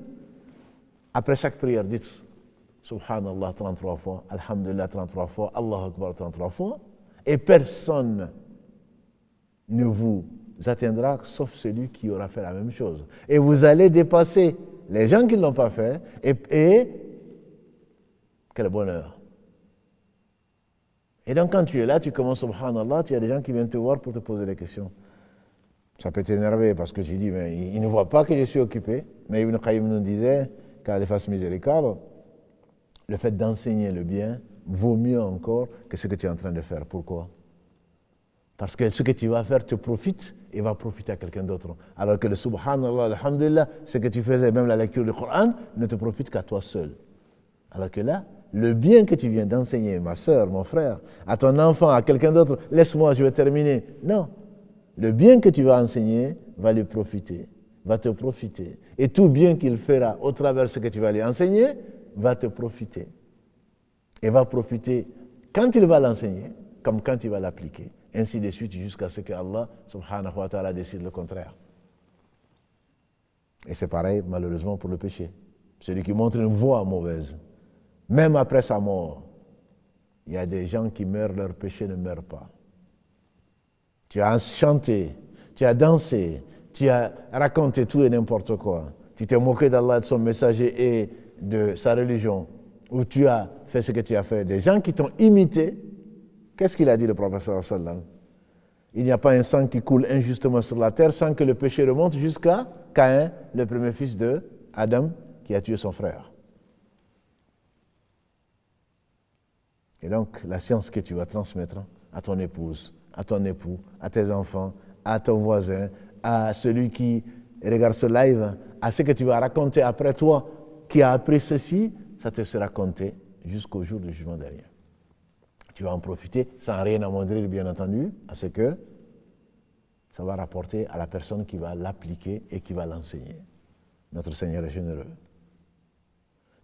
Après chaque prière, dites Subhanallah 33 fois, Alhamdulillah 33 fois, Allahu Akbar 33 fois, et personne ne vous atteindra sauf celui qui aura fait la même chose. Et vous allez dépasser les gens qui ne l'ont pas fait, et quel bonheur. Et donc quand tu es là, tu commences Subhanallah, il y a des gens qui viennent te voir pour te poser des questions. Ça peut t'énerver parce que tu dis, mais il ne voit pas que je suis occupé. Mais Ibn Qayyim nous disait, qu'Allah fasse miséricorde, le fait d'enseigner le bien vaut mieux encore que ce que tu es en train de faire. Pourquoi? Parce que ce que tu vas faire te profite et va profiter à quelqu'un d'autre. Alors que le subhanallah, alhamdulillah, ce que tu faisais, même la lecture du Coran, ne te profite qu'à toi seul. Alors que là, le bien que tu viens d'enseigner, ma soeur, mon frère, à ton enfant, à quelqu'un d'autre, laisse-moi, je vais terminer. Non. Le bien que tu vas enseigner va lui profiter, va te profiter. Et tout bien qu'il fera au travers de ce que tu vas lui enseigner, va te profiter. Et va profiter quand il va l'enseigner, comme quand il va l'appliquer. Ainsi de suite, jusqu'à ce que Allah, subhanahu wa ta'ala, décide le contraire. Et c'est pareil, malheureusement, pour le péché. Celui qui montre une voie mauvaise, même après sa mort, il y a des gens qui meurent, leur péché ne meurt pas. Tu as chanté, tu as dansé, tu as raconté tout et n'importe quoi. Tu t'es moqué d'Allah, de son messager et de sa religion, ou tu as fait ce que tu as fait. Des gens qui t'ont imité, qu'est-ce qu'il a dit le prophète sallallahu alayhi wa sallam? Il n'y a pas un sang qui coule injustement sur la terre sans que le péché remonte jusqu'à Caïn, le premier fils de Adam, qui a tué son frère. Et donc, la science que tu vas transmettre à ton épouse, à ton époux, à tes enfants, à ton voisin, à celui qui et regarde ce live, à ce que tu vas raconter après toi, qui a appris ceci, ça te sera compté jusqu'au jour du jugement dernier. Tu vas en profiter sans rien amoindrir, bien entendu, à ce que ça va rapporter à la personne qui va l'appliquer et qui va l'enseigner. Notre Seigneur est généreux.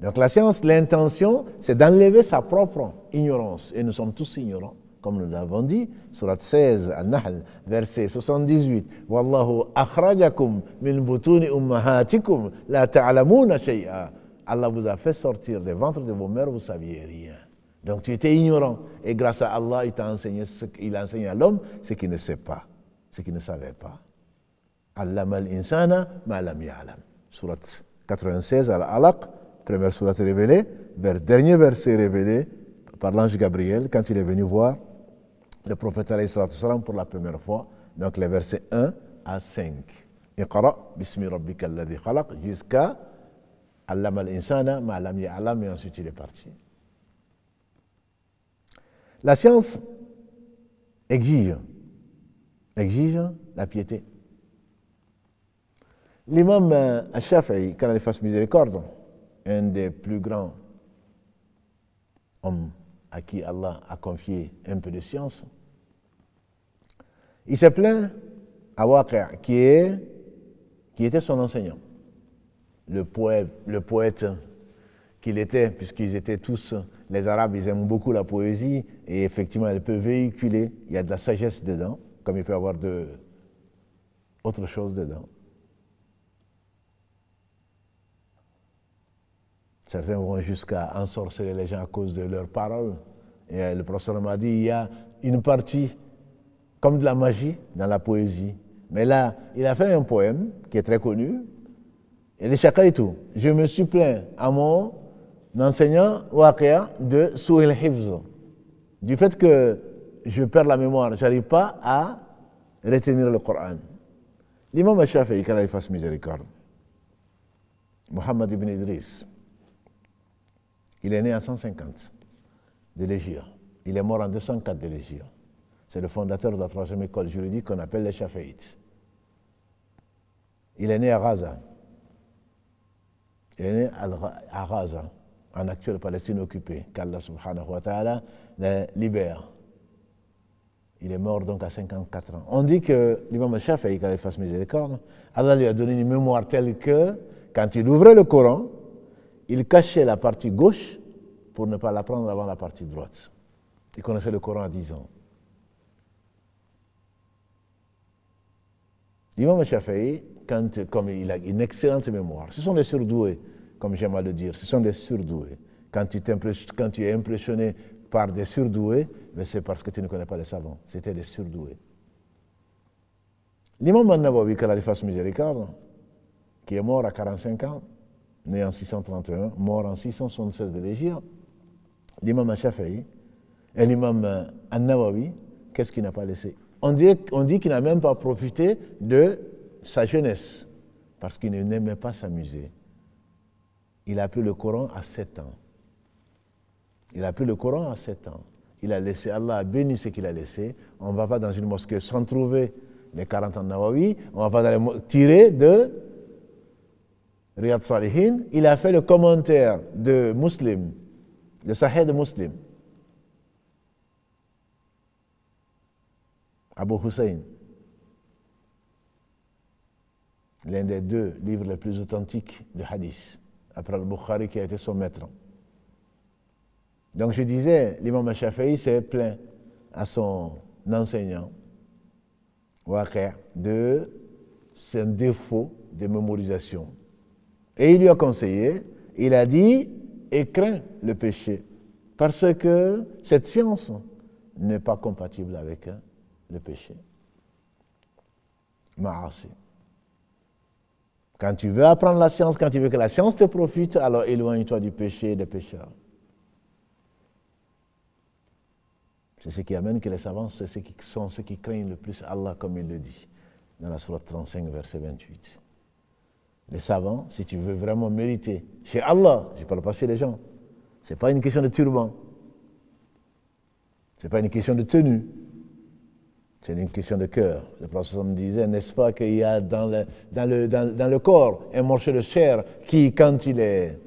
Donc la science, l'intention, c'est d'enlever sa propre ignorance. Et nous sommes tous ignorants, comme nous l'avons dit, surat 16, An-Nahl, verset 78. Wallahu akhrajakum min butuni ummahatikum la ta'lamuna shay'a. Allah vous a fait sortir des ventres de vos mères, vous ne saviez rien. Donc tu étais ignorant. Et grâce à Allah, il t'a enseigné, il a enseigné à l'homme ce qu'il ne sait pas, ce qu'il ne savait pas. Allama al-insana ma lam ya'lam. Surat 96, Al-Alaq, première sourate révélée, dernier verset révélé par l'ange Gabriel quand il est venu voir le prophète alayhi salatu wassalam pour la première fois, donc les versets 1 à 5. Iqra bismi rabbika alladhi khalaq jusqu'à allama al-insana ma lam ya'lam et ensuite il est parti. La science exige la piété. L'imam Al-Shafi'i, qu'Allah lui fasse miséricorde, un des plus grands hommes à qui Allah a confié un peu de science, il s'est plaint à Waqi' qui était son enseignant, le poète qu'il était, puisqu'ils étaient tous, les Arabes, ils aiment beaucoup la poésie, et effectivement, elle peut véhiculer, il y a de la sagesse dedans, comme il peut y avoir autre chose dedans. Certains vont jusqu'à ensorceler les gens à cause de leurs paroles. Et le professeur m'a dit, il y a une partie comme de la magie dans la poésie. Mais là, il a fait un poème qui est très connu. Et le Shaqaitu, je me suis plaint à mon enseignant Waqi' de Souhil Hifz, du fait que je perds la mémoire, je n'arrive pas à retenir le Coran. L'imam Al-Shafi'i, qu'Allah lui fasse miséricorde, Mohammed ibn Idris, il est né en 150 de l'Hégire. Il est mort en 204 de l'Hégire. C'est le fondateur de la troisième école juridique qu'on appelle les Shafi'ites. Il est né à Gaza. Il est né à Gaza, en actuelle Palestine occupée, qu'Allah subhanahu wa ta'ala libère. Il est mort donc à 54 ans. On dit que l'imam Shafi'i, qu'Allah lui fasse miséricorde, Allah lui a donné une mémoire telle que, quand il ouvrait le Coran, il cachait la partie gauche pour ne pas la prendre avant la partie droite. Il connaissait le Coran à 10 ans. L'imam Shafi'i, comme il a une excellente mémoire, ce sont des surdoués, comme j'aime à le dire, ce sont des surdoués. Quand tu es impressionné par des surdoués, c'est parce que tu ne connais pas les savants. C'était des surdoués. L'imam An-Nawawi, qu'Allah lui fasse miséricorde, qui est mort à 45 ans, né en 631, mort en 676 de l'Hégire, l'imam Shafi'i et l'imam An-Nawawi, qu'est-ce qu'il n'a pas laissé? On dit qu'il n'a même pas profité de sa jeunesse, parce qu'il n'aimait pas s'amuser. Il a appris le Coran à 7 ans. Il a appris le Coran à 7 ans. Il a laissé, Allah a béni ce qu'il a laissé. On ne va pas dans une mosquée sans trouver les 40 ans de Nawawi, on ne va pas tirer de Riyad Salihin. Il a fait le commentaire de Muslim, le Sahih de Muslim. Abu Hussein, l'un des 2 livres les plus authentiques de hadith, après le Bukhari qui a été son maître. Donc je disais, l'imam Shafi'i s'est plaint à son enseignant, Waqi', de son défaut de mémorisation. Et il lui a conseillé, il a dit, écris le péché, parce que cette science n'est pas compatible avec le péché. Ma'asi. Quand tu veux apprendre la science, quand tu veux que la science te profite, alors éloigne-toi du péché et des pécheurs. C'est ce qui amène que les savants, c'est ceux qui craignent le plus Allah, comme il le dit dans la sourate 35, verset 28. Les savants, si tu veux vraiment mériter chez Allah, je ne parle pas chez les gens, ce n'est pas une question de turban, ce n'est pas une question de tenue. C'est une question de cœur. Le prophète me disait, n'est-ce pas qu'il y a dans le corps un morceau de chair qui, quand il est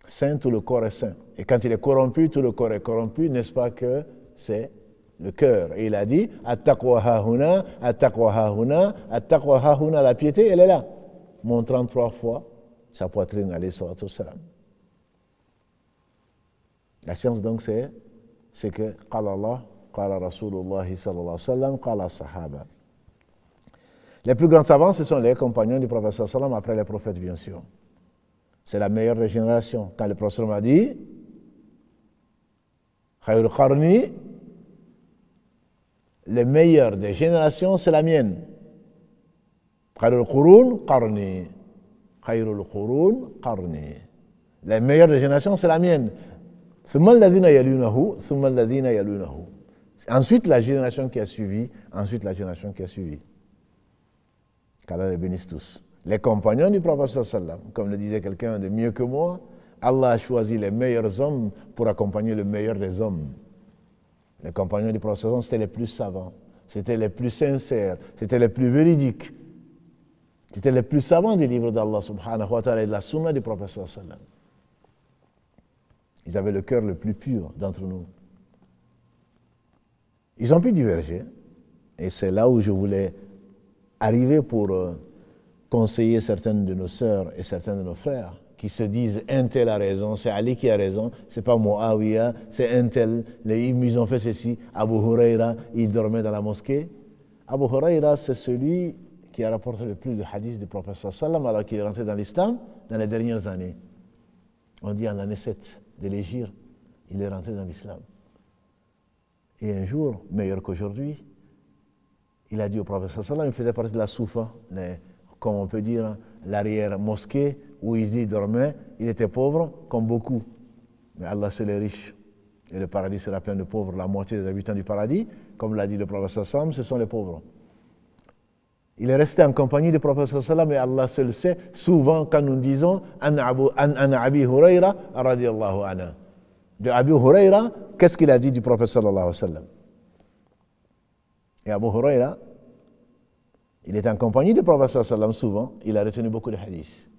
saint, tout le corps est saint. Et quand il est corrompu, tout le corps est corrompu. N'est-ce pas que c'est le cœur? Et il a dit, at-taqwa hahuna, at-taqwa hahuna, at-taqwa hahuna. La piété, elle est là. Montrant 3 fois sa poitrine, alayhi salatu wassalam. La science donc c'est que qala Allah, qala Rasulullah sallallahu alayhi wa sallam, qala sahaba. Les plus grands savants, ce sont les compagnons du prophète sallallahu alayhi wa sallam, après les prophètes bien sûr. C'est la meilleure des générations. Quand le prophète m'a dit, khayrul qarni, le meilleur des générations, c'est la mienne. Khayrul qurun, qarni. Khayrul qurun, qarni. La meilleure des générations, c'est la mienne. Ensuite, la génération qui a suivi, qu'Allah les bénisse tous. Les compagnons du prophète sallam, comme le disait quelqu'un de mieux que moi, Allah a choisi les meilleurs hommes pour accompagner le meilleur des hommes. Les compagnons du prophète sallam, c'était les plus savants, c'était les plus sincères, c'était les plus véridiques, c'était les plus savants du livre d'Allah subhanahu wa ta'ala et de la sunna du prophète sallam. Ils avaient le cœur le plus pur d'entre nous. Ils ont pu diverger, et c'est là où je voulais arriver pour conseiller certaines de nos sœurs et certains de nos frères qui se disent un tel a raison, c'est Ali qui a raison, c'est pas Muawiyah, c'est un tel, ils ont fait ceci. Abu Huraira, il dormait dans la mosquée. Abu Huraira, c'est celui qui a rapporté le plus de hadiths du prophète sallam alors qu'il est rentré dans l'islam dans les dernières années. On dit en l'année 7 de l'Hégire, il est rentré dans l'islam. Et un jour, meilleur qu'aujourd'hui, il a dit au prophète sallam, il faisait partie de la Soufa, comme on peut dire, l'arrière-mosquée où il dormait. Il était pauvre, comme beaucoup. Mais Allah seul est riche. Et le paradis sera plein de pauvres. La moitié des habitants du paradis, comme l'a dit le prophète sallam, ce sont les pauvres. Il est resté en compagnie du prophète sallam et Allah seul sait. Souvent, quand nous disons An Abi Huraira radiyallahu anhu. De Abu Huraira, qu'est-ce qu'il a dit du prophète sallallahu alayhi wa sallam? Et Abu Huraira, il était en compagnie du prophète sallallahu alayhi wa sallam souvent, il a retenu beaucoup de hadiths.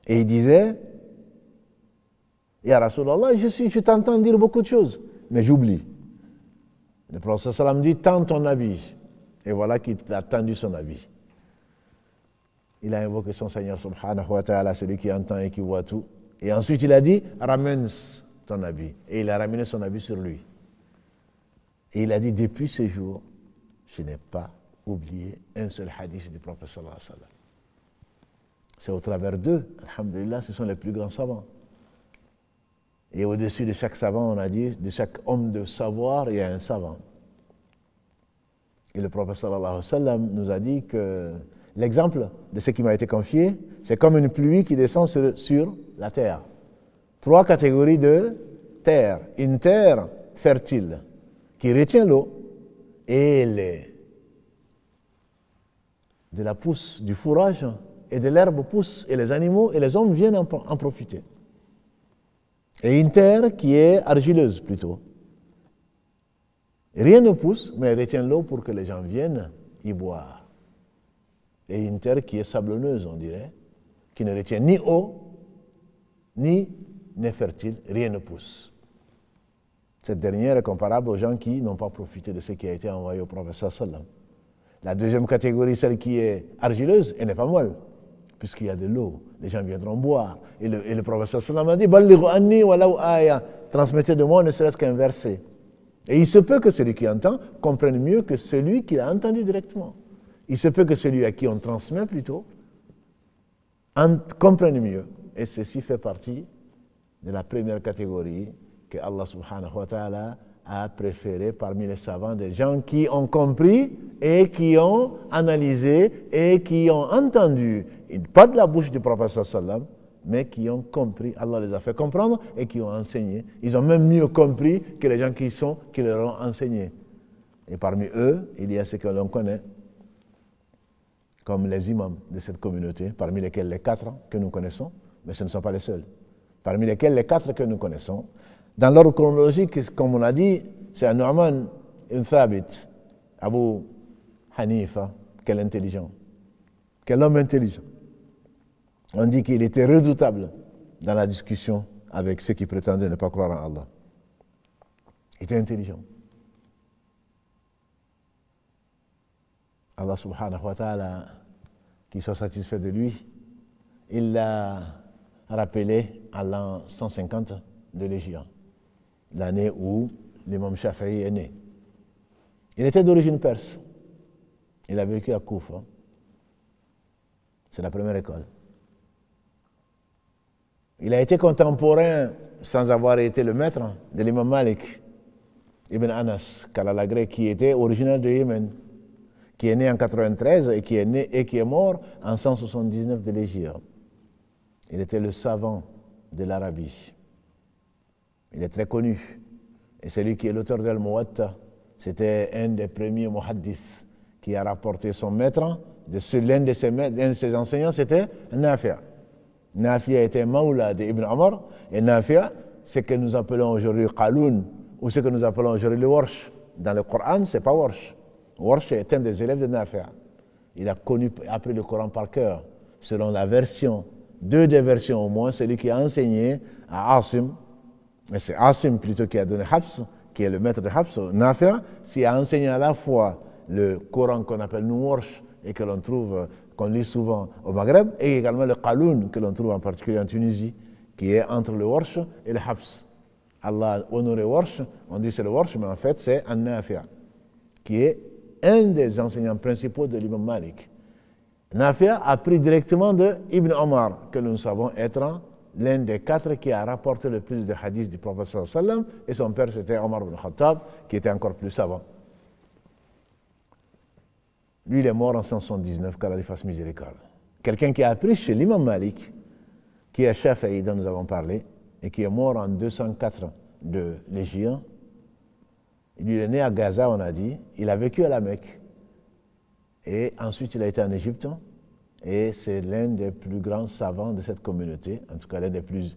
Et il disait, Ya Rasulallah, je t'entends dire beaucoup de choses, mais j'oublie. Le prophète sallallahu alayhi wa sallam dit, tends ton habit. Et voilà qu'il a tendu son habit. Il a invoqué son Seigneur subhanahu wa ta'ala, celui qui entend et qui voit tout. Et ensuite il a dit, ramène ton habit. Et il a ramené son habit sur lui. Et il a dit, depuis ce jour, je n'ai pas oublié un seul hadith du prophète sallallahu alayhi wa sallam. C'est au travers d'eux, alhamdulillah, ce sont les plus grands savants. Et au-dessus de chaque savant, on a dit, de chaque homme de savoir, il y a un savant. Et le prophète sallallahu alayhi wa sallam nous a dit que l'exemple de ce qui m'a été confié, c'est comme une pluie qui descend sur la terre. 3 catégories de terre. Une terre fertile qui retient l'eau et de la pousse, du fourrage et de l'herbe pousse et les animaux et les hommes viennent en profiter. Et une terre qui est argileuse plutôt. Rien ne pousse, mais elle retient l'eau pour que les gens viennent y boire. Et une terre qui est sablonneuse, on dirait, qui ne retient ni eau, ni n'est fertile, rien ne pousse. Cette dernière est comparable aux gens qui n'ont pas profité de ce qui a été envoyé au prophète sallam. La deuxième catégorie, celle qui est argileuse, elle n'est pas molle, puisqu'il y a de l'eau, les gens viendront boire. Et le prophète sallam a dit, Ballighu anni walau aya, transmettez de moi ne serait-ce qu'un verset. Et il se peut que celui qui entend comprenne mieux que celui qui l'a entendu directement. Il se peut que celui à qui on transmet plutôt comprenne mieux. Et ceci fait partie de la première catégorie que Allah subhanahu wa ta'ala a préféré parmi les savants, des gens qui ont compris et qui ont analysé et qui ont entendu, pas de la bouche du prophète sallam, mais qui ont compris. Allah les a fait comprendre et qui ont enseigné. Ils ont même mieux compris que les gens qui leur ont enseigné. Et parmi eux, il y a ceux que l'on connaît, comme les imams de cette communauté, parmi lesquels les 4 que nous connaissons, mais ce ne sont pas les seuls. Parmi lesquels les 4 que nous connaissons, dans l'ordre chronologique, comme on a dit, c'est Nu'man Ibn Thabit, Abu Hanifa, quel intelligent, quel homme intelligent. On dit qu'il était redoutable dans la discussion avec ceux qui prétendaient ne pas croire en Allah. Il était intelligent. Allah subhanahu wa ta'ala, qui soit satisfait de lui, il l'a rappelé à l'an 150 de l'Hégire, l'année où l'imam Shafi'i est né. Il était d'origine perse. Il a vécu à Koufa. C'est la première école. Il a été contemporain, sans avoir été le maître, de l'imam Malik ibn Anas, Kalalagré, qui était originaire de Yémen, qui est né en 93 et qui est mort en 179 de l'Hégire. Il était le savant de l'Arabie. Il est très connu. Et c'est lui qui est l'auteur d'Al-Muwatta. C'était un des premiers muhaddiths qui a rapporté son maître. L'un de ses enseignants, c'était Nafi'. Nafi' était Maula d'Ibn Omar. Et Nafi', c'est ce que nous appelons aujourd'hui Qaloun, ou ce que nous appelons aujourd'hui le Warsh. Dans le Coran, ce n'est pas Warsh. Warsh est un des élèves de Nafi'. Il a appris le Coran par cœur, selon la version, deux des versions au moins, celui qui a enseigné à Asim. Mais c'est Asim plutôt qui a donné Hafs, qui est le maître de Hafs. Nafi', qui a enseigné à la fois le Coran qu'on appelle nous Warsh et que l'on trouve, qu'on lit souvent au Maghreb, et également le Qaloun que l'on trouve en particulier en Tunisie, qui est entre le Warsh et le Hafs. Allah a honoré Warsh, on dit c'est le Warsh, mais en fait c'est un Nafi', qui est un des enseignants principaux de l'imam Malik. Nafi' a appris directement de Ibn Omar, que nous savons être l'un des 4 qui a rapporté le plus de hadiths du prophète sallallahu alayhi wa sallam, et son père c'était Omar ibn Khattab, qui était encore plus savant. Lui, il est mort en 179, qu'Allah lui fasse miséricorde. Quelqu'un qui a appris chez l'imam Malik, qui est Shafi'i dont nous avons parlé, et qui est mort en 204 de l'Hégire. Il est né à Gaza, on a dit. Il a vécu à la Mecque. Et ensuite, il a été en Égypte. Et c'est l'un des plus grands savants de cette communauté, en tout cas l'un des plus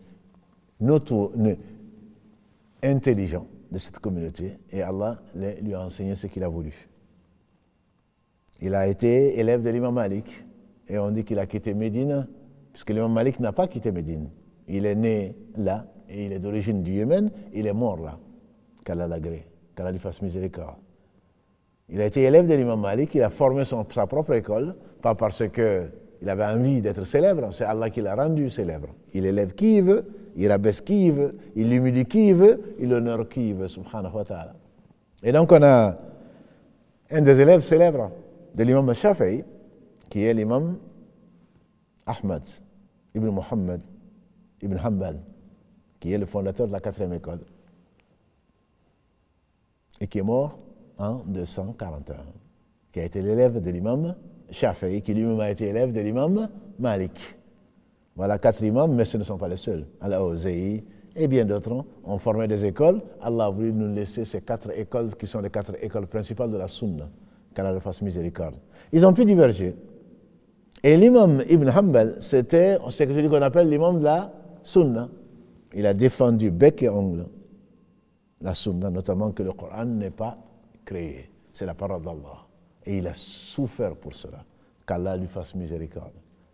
intelligents de cette communauté. Et Allah lui a enseigné ce qu'il a voulu. Il a été élève de l'imam Malik. Et on dit qu'il a quitté Médine, puisque l'imam Malik n'a pas quitté Médine. Il est né là, et il est d'origine du Yémen, il est mort là. Qu'Allah l'agrée, qu'Allah lui fasse miséricorde. Il a été élève de l'imam Malik, il a formé sa propre école, pas parce qu'il avait envie d'être célèbre, c'est Allah qui l'a rendu célèbre. Il élève qui il veut, il rabaisse qui il veut, il humilie qui il veut, il honore qui il veut, subhanahu wa ta'ala. Et donc on a un des élèves célèbres de l'imam Shafi'i, qui est l'imam Ahmad ibn Muhammad ibn Hanbal, qui est le fondateur de la 4e école, et qui est mort en 241, qui a été l'élève de l'imam Shafi'i, qui lui-même a été élève de l'imam Malik. Voilà 4 imams, mais ce ne sont pas les seuls. Al-Awza'i et bien d'autres ont formé des écoles. Allah a voulu nous laisser ces 4 écoles qui sont les 4 écoles principales de la Sunna, qu'Allah le fasse miséricorde. Ils ont pu diverger. Et l'imam Ibn Hanbal, c'était ce qu'on appelle l'imam de la Sunna. Il a défendu bec et ongle la Sunna, notamment que le Coran n'est pas créé. C'est la parole d'Allah. Et il a souffert pour cela. Qu'Allah lui fasse miséricorde.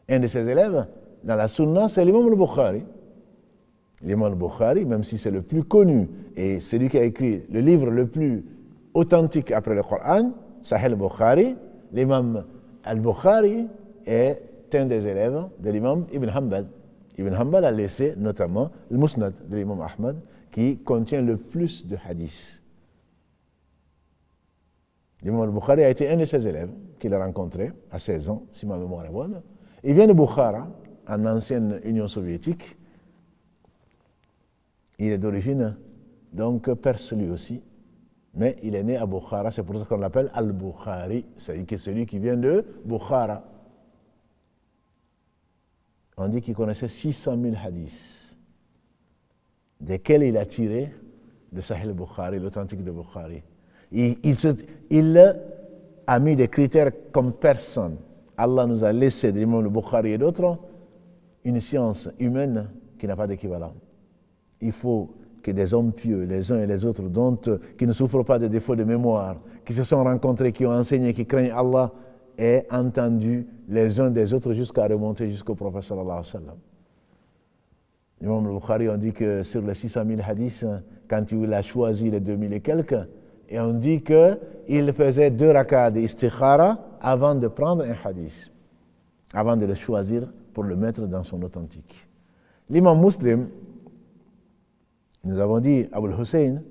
Un de ses élèves dans la Sunna, c'est l'imam al-Bukhari. L'imam al-Bukhari, même si c'est le plus connu et celui qui a écrit le livre le plus authentique après le Coran, Sahih al-Bukhari, l'imam al-Bukhari est un des élèves de l'imam Ibn Hanbal. Ibn Hanbal a laissé notamment le Musnad de l'imam Ahmad qui contient le plus de hadiths. L'imam al-Bukhari a été un de ses élèves qu'il a rencontré à 16 ans, si ma mémoire est bonne. Il vient de Bukhara, en ancienne Union soviétique. Il est d'origine donc perse lui aussi, mais il est né à Bukhara, c'est pour ça qu'on l'appelle al-Bukhari, c'est-à-dire que celui qui vient de Bukhara. On dit qu'il connaissait 600 000 hadiths, desquels il a tiré le Sahih al-Bukhari, l'authentique de Bukhari. Il a mis des critères comme personne. Allah nous a laissé, de l'imam al-Bukhari et d'autres, une science humaine qui n'a pas d'équivalent. Il faut que des hommes pieux, les uns et les autres, qui ne souffrent pas de défauts de mémoire, qui se sont rencontrés, qui ont enseigné, qui craignent Allah, aient entendu les uns des autres jusqu'à remonter jusqu'au prophète sallallahu alayhi wa sallam. L'imam al-Bukhari, on dit que sur les 600 000 hadiths, quand il a choisi les 2000 et quelques, et on dit qu'il faisait 2 rak'ahs d'istikhara avant de prendre un hadith, avant de le choisir pour le mettre dans son authentique. L'imam Muslim, nous avons dit, Abul Hussein,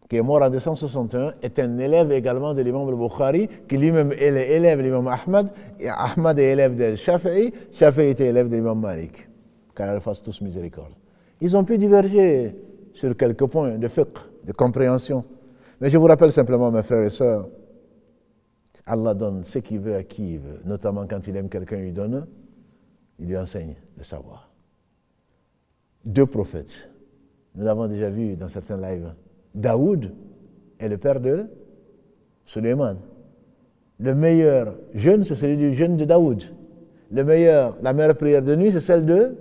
qui est mort en 261, est un élève également de l'imam al-Bukhari, qui lui-même est élève de l'imam Ahmad, et Ahmad est élève de Shafi'i, Shafi'i était élève de l'imam Malik, qu'Allah fasse tous miséricorde. Ils ont pu diverger sur quelques points de fiqh, de compréhension. Mais je vous rappelle simplement, mes frères et sœurs, Allah donne ce qu'il veut à qui il veut, notamment quand il aime quelqu'un, il lui donne, il lui enseigne le savoir. 2 prophètes, nous l'avons déjà vu dans certains lives. Daoud est le père de Suleiman. Le meilleur jeûne, c'est celui du jeûne de Daoud. La meilleure prière de nuit, c'est celle de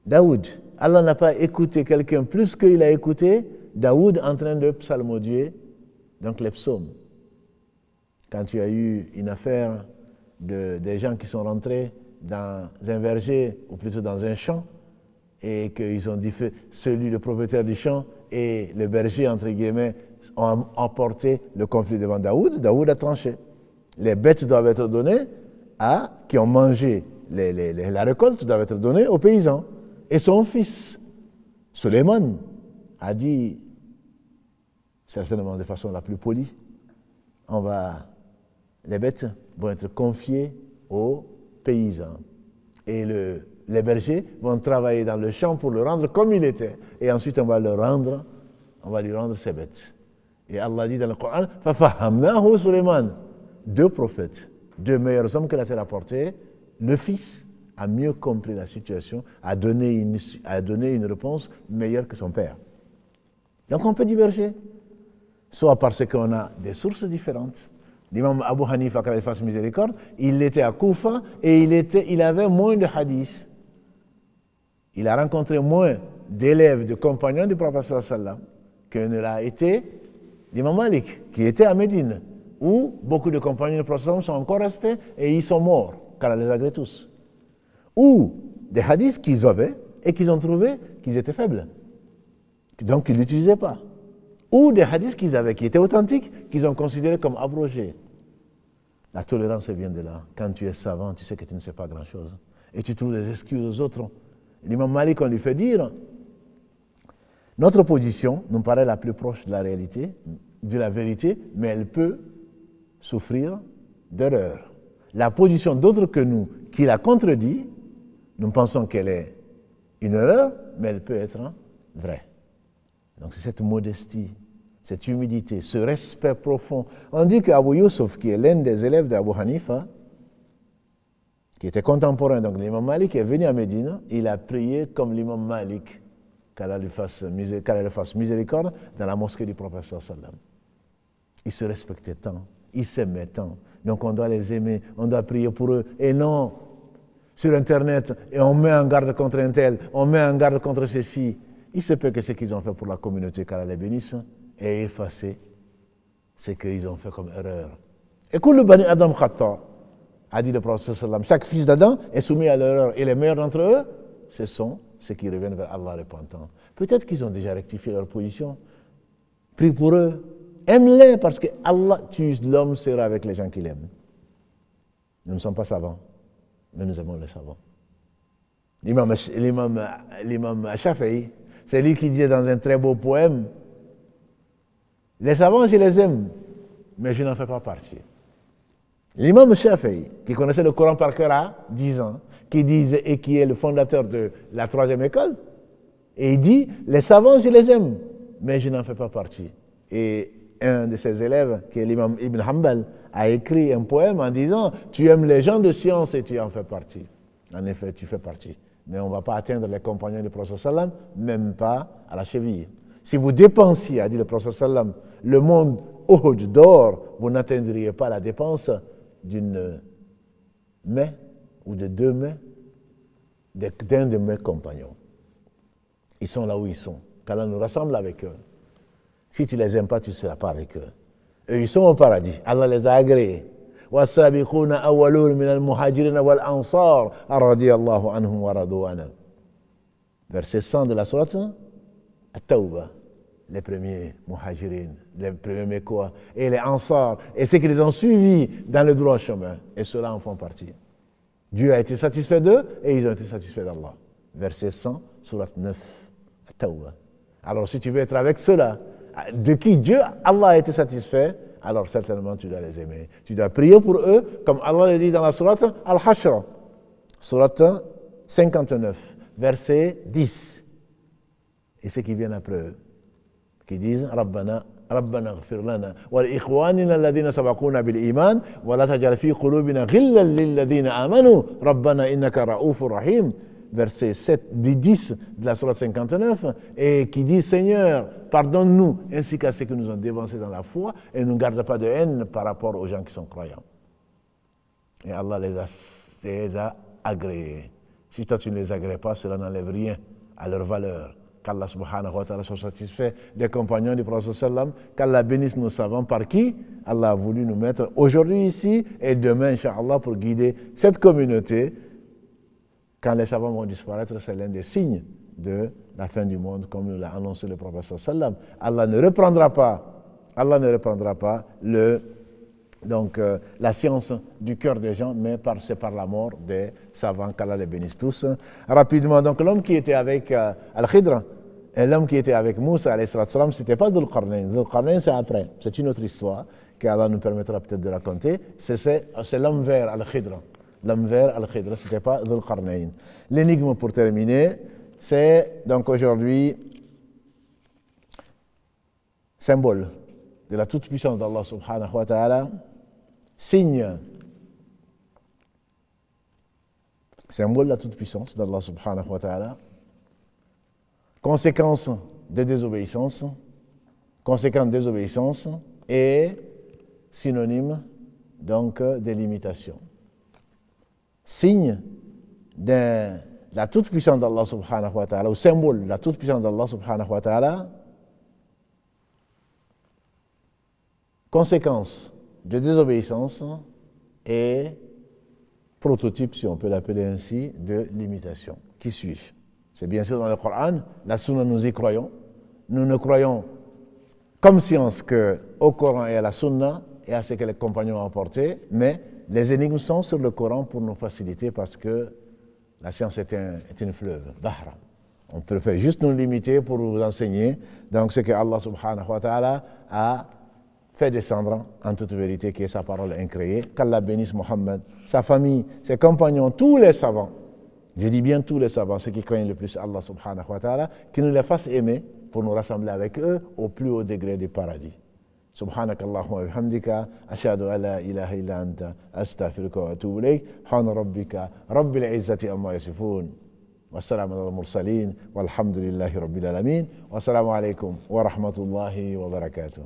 Daoud. Allah n'a pas écouté quelqu'un plus qu'il a écouté Daoud en train de psalmodier, donc les psaumes. Quand tu as eu une affaire des gens qui sont rentrés dans un verger, ou plutôt dans un champ, et qu'ils ont dit, le propriétaire du champ et le berger, entre guillemets, ont emporté le conflit devant Daoud. Daoud a tranché. Les bêtes doivent être données qui ont mangé la récolte, doivent être données aux paysans. Et son fils, Suleiman, a dit, certainement de façon la plus polie, les bêtes vont être confiées aux paysans. Et les bergers vont travailler dans le champ pour le rendre comme il était. Et ensuite, on va lui rendre ses bêtes. Et Allah dit dans le Coran, « Fafahamnahu Suleiman » 2 prophètes, 2 meilleurs hommes que la terre a portés. Le fils a mieux compris la situation, a donné une réponse meilleure que son père. Donc on peut diverger, soit parce qu'on a des sources différentes. L'imam Abu Hanifa, qu'Allah fasse miséricorde, il était à Koufa et il avait moins de hadiths. Il a rencontré moins d'élèves, de compagnons du prophète sallallahu alayhi wa sallam que ne l'a été l'imam Malik, qui était à Médine, où beaucoup de compagnons du prophète sallallahu alayhi wa sallam sont encore restés et ils sont morts, car Allah les agrée tous. Ou des hadiths qu'ils avaient et qu'ils ont trouvé qu'ils étaient faibles. Donc ils ne l'utilisaient pas. Ou des hadiths qu'ils avaient, qui étaient authentiques, qu'ils ont considérés comme abrogés. La tolérance vient de là. Quand tu es savant, tu sais que tu ne sais pas grand-chose. Et tu trouves des excuses aux autres. L'imam Malik, on lui fait dire, notre position nous paraît la plus proche de la réalité, de la vérité, mais elle peut souffrir d'erreur. La position d'autres que nous, qui la contredit, nous pensons qu'elle est une erreur, mais elle peut être vraie. Donc c'est cette modestie, cette humilité, ce respect profond. On dit qu'Abu Yusuf, qui est l'un des élèves d'Abu Hanifa, qui était contemporain donc l'imam Malik, est venu à Médine, il a prié comme l'imam Malik, qu'Allah lui fasse miséricorde, dans la mosquée du prophète sallallahu alayhi wa sallam. Ils se respectaient tant, ils s'aimaient tant, donc on doit les aimer, on doit prier pour eux, et non sur Internet, et on met en garde contre un tel, on met en garde contre ceci. Il se peut que ce qu'ils ont fait pour la communauté, qu'Allah les bénisse, ait effacé ce qu'ils ont fait comme erreur. Et que le Bani Adam Khata, a dit le prophète sallam, chaque fils d'Adam est soumis à l'erreur, et les meilleurs d'entre eux, ce sont ceux qui reviennent vers Allah repentant. Peut-être qu'ils ont déjà rectifié leur position. Prie pour eux, aime-les, parce que Allah tue l'homme sera avec les gens qu'il aime. Nous ne sommes pas savants, mais nous aimons les savants. L'imam Shafi'i, c'est lui qui disait dans un très beau poème, les savants, je les aime, mais je n'en fais pas partie. L'imam Shafi'i, qui connaissait le Coran par cœur à 10 ans, qui disait, et qui est le fondateur de la 3e école, et il dit, les savants, je les aime, mais je n'en fais pas partie. Et un de ses élèves, qui est l'imam Ibn Hanbal, a écrit un poème en disant, tu aimes les gens de science et tu en fais partie. En effet, tu fais partie. Mais on ne va pas atteindre les compagnons du prophète sallam, même pas à la cheville. Si vous dépensiez, a dit le prophète sallam, le monde Uhud d'or, vous n'atteindriez pas la dépense d'une main ou de 2 mains d'un de mes compagnons. Ils sont là où ils sont. qu'Allah nous rassemble avec eux. Si tu ne les aimes pas, tu ne seras pas avec eux. Eux, ils sont au paradis. Allah les a agréés. وَالسَّابِقُونَ أَوَّلُونَ مِنَ الْمُهَاجِرِينَ وَالْأَنصَارِ رَضِيَ اللَّهُ عَنْهُمْ وَرَضُوا عَنْهُ. Verset 100 de la sourate At-Tawbah. Les premiers muhajirin, les premiers Mekwa et les Ansar, et ceux qui les ont suivis dans le droit chemin, et ceux-là en font partie. Dieu a été satisfait d'eux et ils ont été satisfaits d'Allah. Verset 100, sourate 9, At-Tawbah. Alors si tu veux être avec ceux-là, de qui Dieu, Allah a été satisfait, alors certainement tu dois les aimer. Tu dois prier pour eux, comme Allah le dit dans la sourate Al-Hashr, sourate 59, verset 10. Et ceux qui viennent après eux, qui disent Rabbana ighfir lana wa li ikhwanina alladhina sabaquna bil iman wa la tajal fi qulubina ghillan lil ladhina amanu Rabbana innaka ra'ufur rahim, verset 7 du 10 de la sourate 59, et qui dit Seigneur, pardonne-nous ainsi qu'à ceux qui nous ont dévancés dans la foi et ne garde pas de haine par rapport aux gens qui sont croyants. Et Allah les a agréés. Si toi tu ne les agrées pas, cela n'enlève rien à leur valeur. Qu'Allah subhanahu wa ta'ala soit satisfait des compagnons du prophète sallam, qu'Allah bénisse nos savants par qui Allah a voulu nous mettre aujourd'hui ici et demain, Inch'Allah, pour guider cette communauté. Quand les savants vont disparaître, c'est l'un des signes de la fin du monde, comme nous l'a annoncé le prophète sallam. Allah ne reprendra pas la science du cœur des gens, mais c'est par la mort des savants, qu'Allah les bénisse tous. Rapidement, donc l'homme qui était avec Al-Khidr, et l'homme qui était avec Moussa, c'était pas Dhul Qarnayn. Dhul Qarnayn, c'est après. C'est une autre histoire qu'Allah nous permettra peut-être de raconter. C'est l'homme vert Al-Khidr. L'homme vert Al-Khidr, c'était pas Dhul Qarnayn. L'énigme pour terminer, c'est donc aujourd'hui symbole de la toute-puissance d'Allah subhanahu wa ta'ala, signe, symbole de la toute-puissance d'Allah subhanahu wa ta'ala, conséquence de désobéissance, et synonyme donc de limitation. Signe de la toute-puissance d'Allah subhanahu wa ta'ala, ou symbole de la toute-puissance d'Allah subhanahu wa ta'ala, conséquence de désobéissance et prototype, si on peut l'appeler ainsi, de limitation. Qui suis-je? C'est bien sûr dans le Coran, la Sunna, nous y croyons. Nous ne croyons comme science qu'au Coran et à la Sunna et à ce que les compagnons ont apporté, mais les énigmes sont sur le Coran pour nous faciliter parce que la science est une fleuve, Dahra. On peut faire juste nous limiter pour vous enseigner donc ce que Allah subhanahu wa ta'ala a fait descendre en toute vérité, qui est sa parole incréée. Qu'Allah bénisse Mohammed, sa famille, ses compagnons, tous les savants. Je dis bien tous les savants, ceux qui craignent le plus Allah subhanahu wa ta'ala, qui nous les fasse aimer pour nous rassembler avec eux au plus haut degré du paradis. سبحانك اللهم وبحمدك أشهد أن لا إله إلا أنت أستغفرك وأتوب إليك سبحان ربك رب العزة عما يصفون والسلام على المرسلين والحمد لله رب العالمين والسلام عليكم ورحمة الله وبركاته.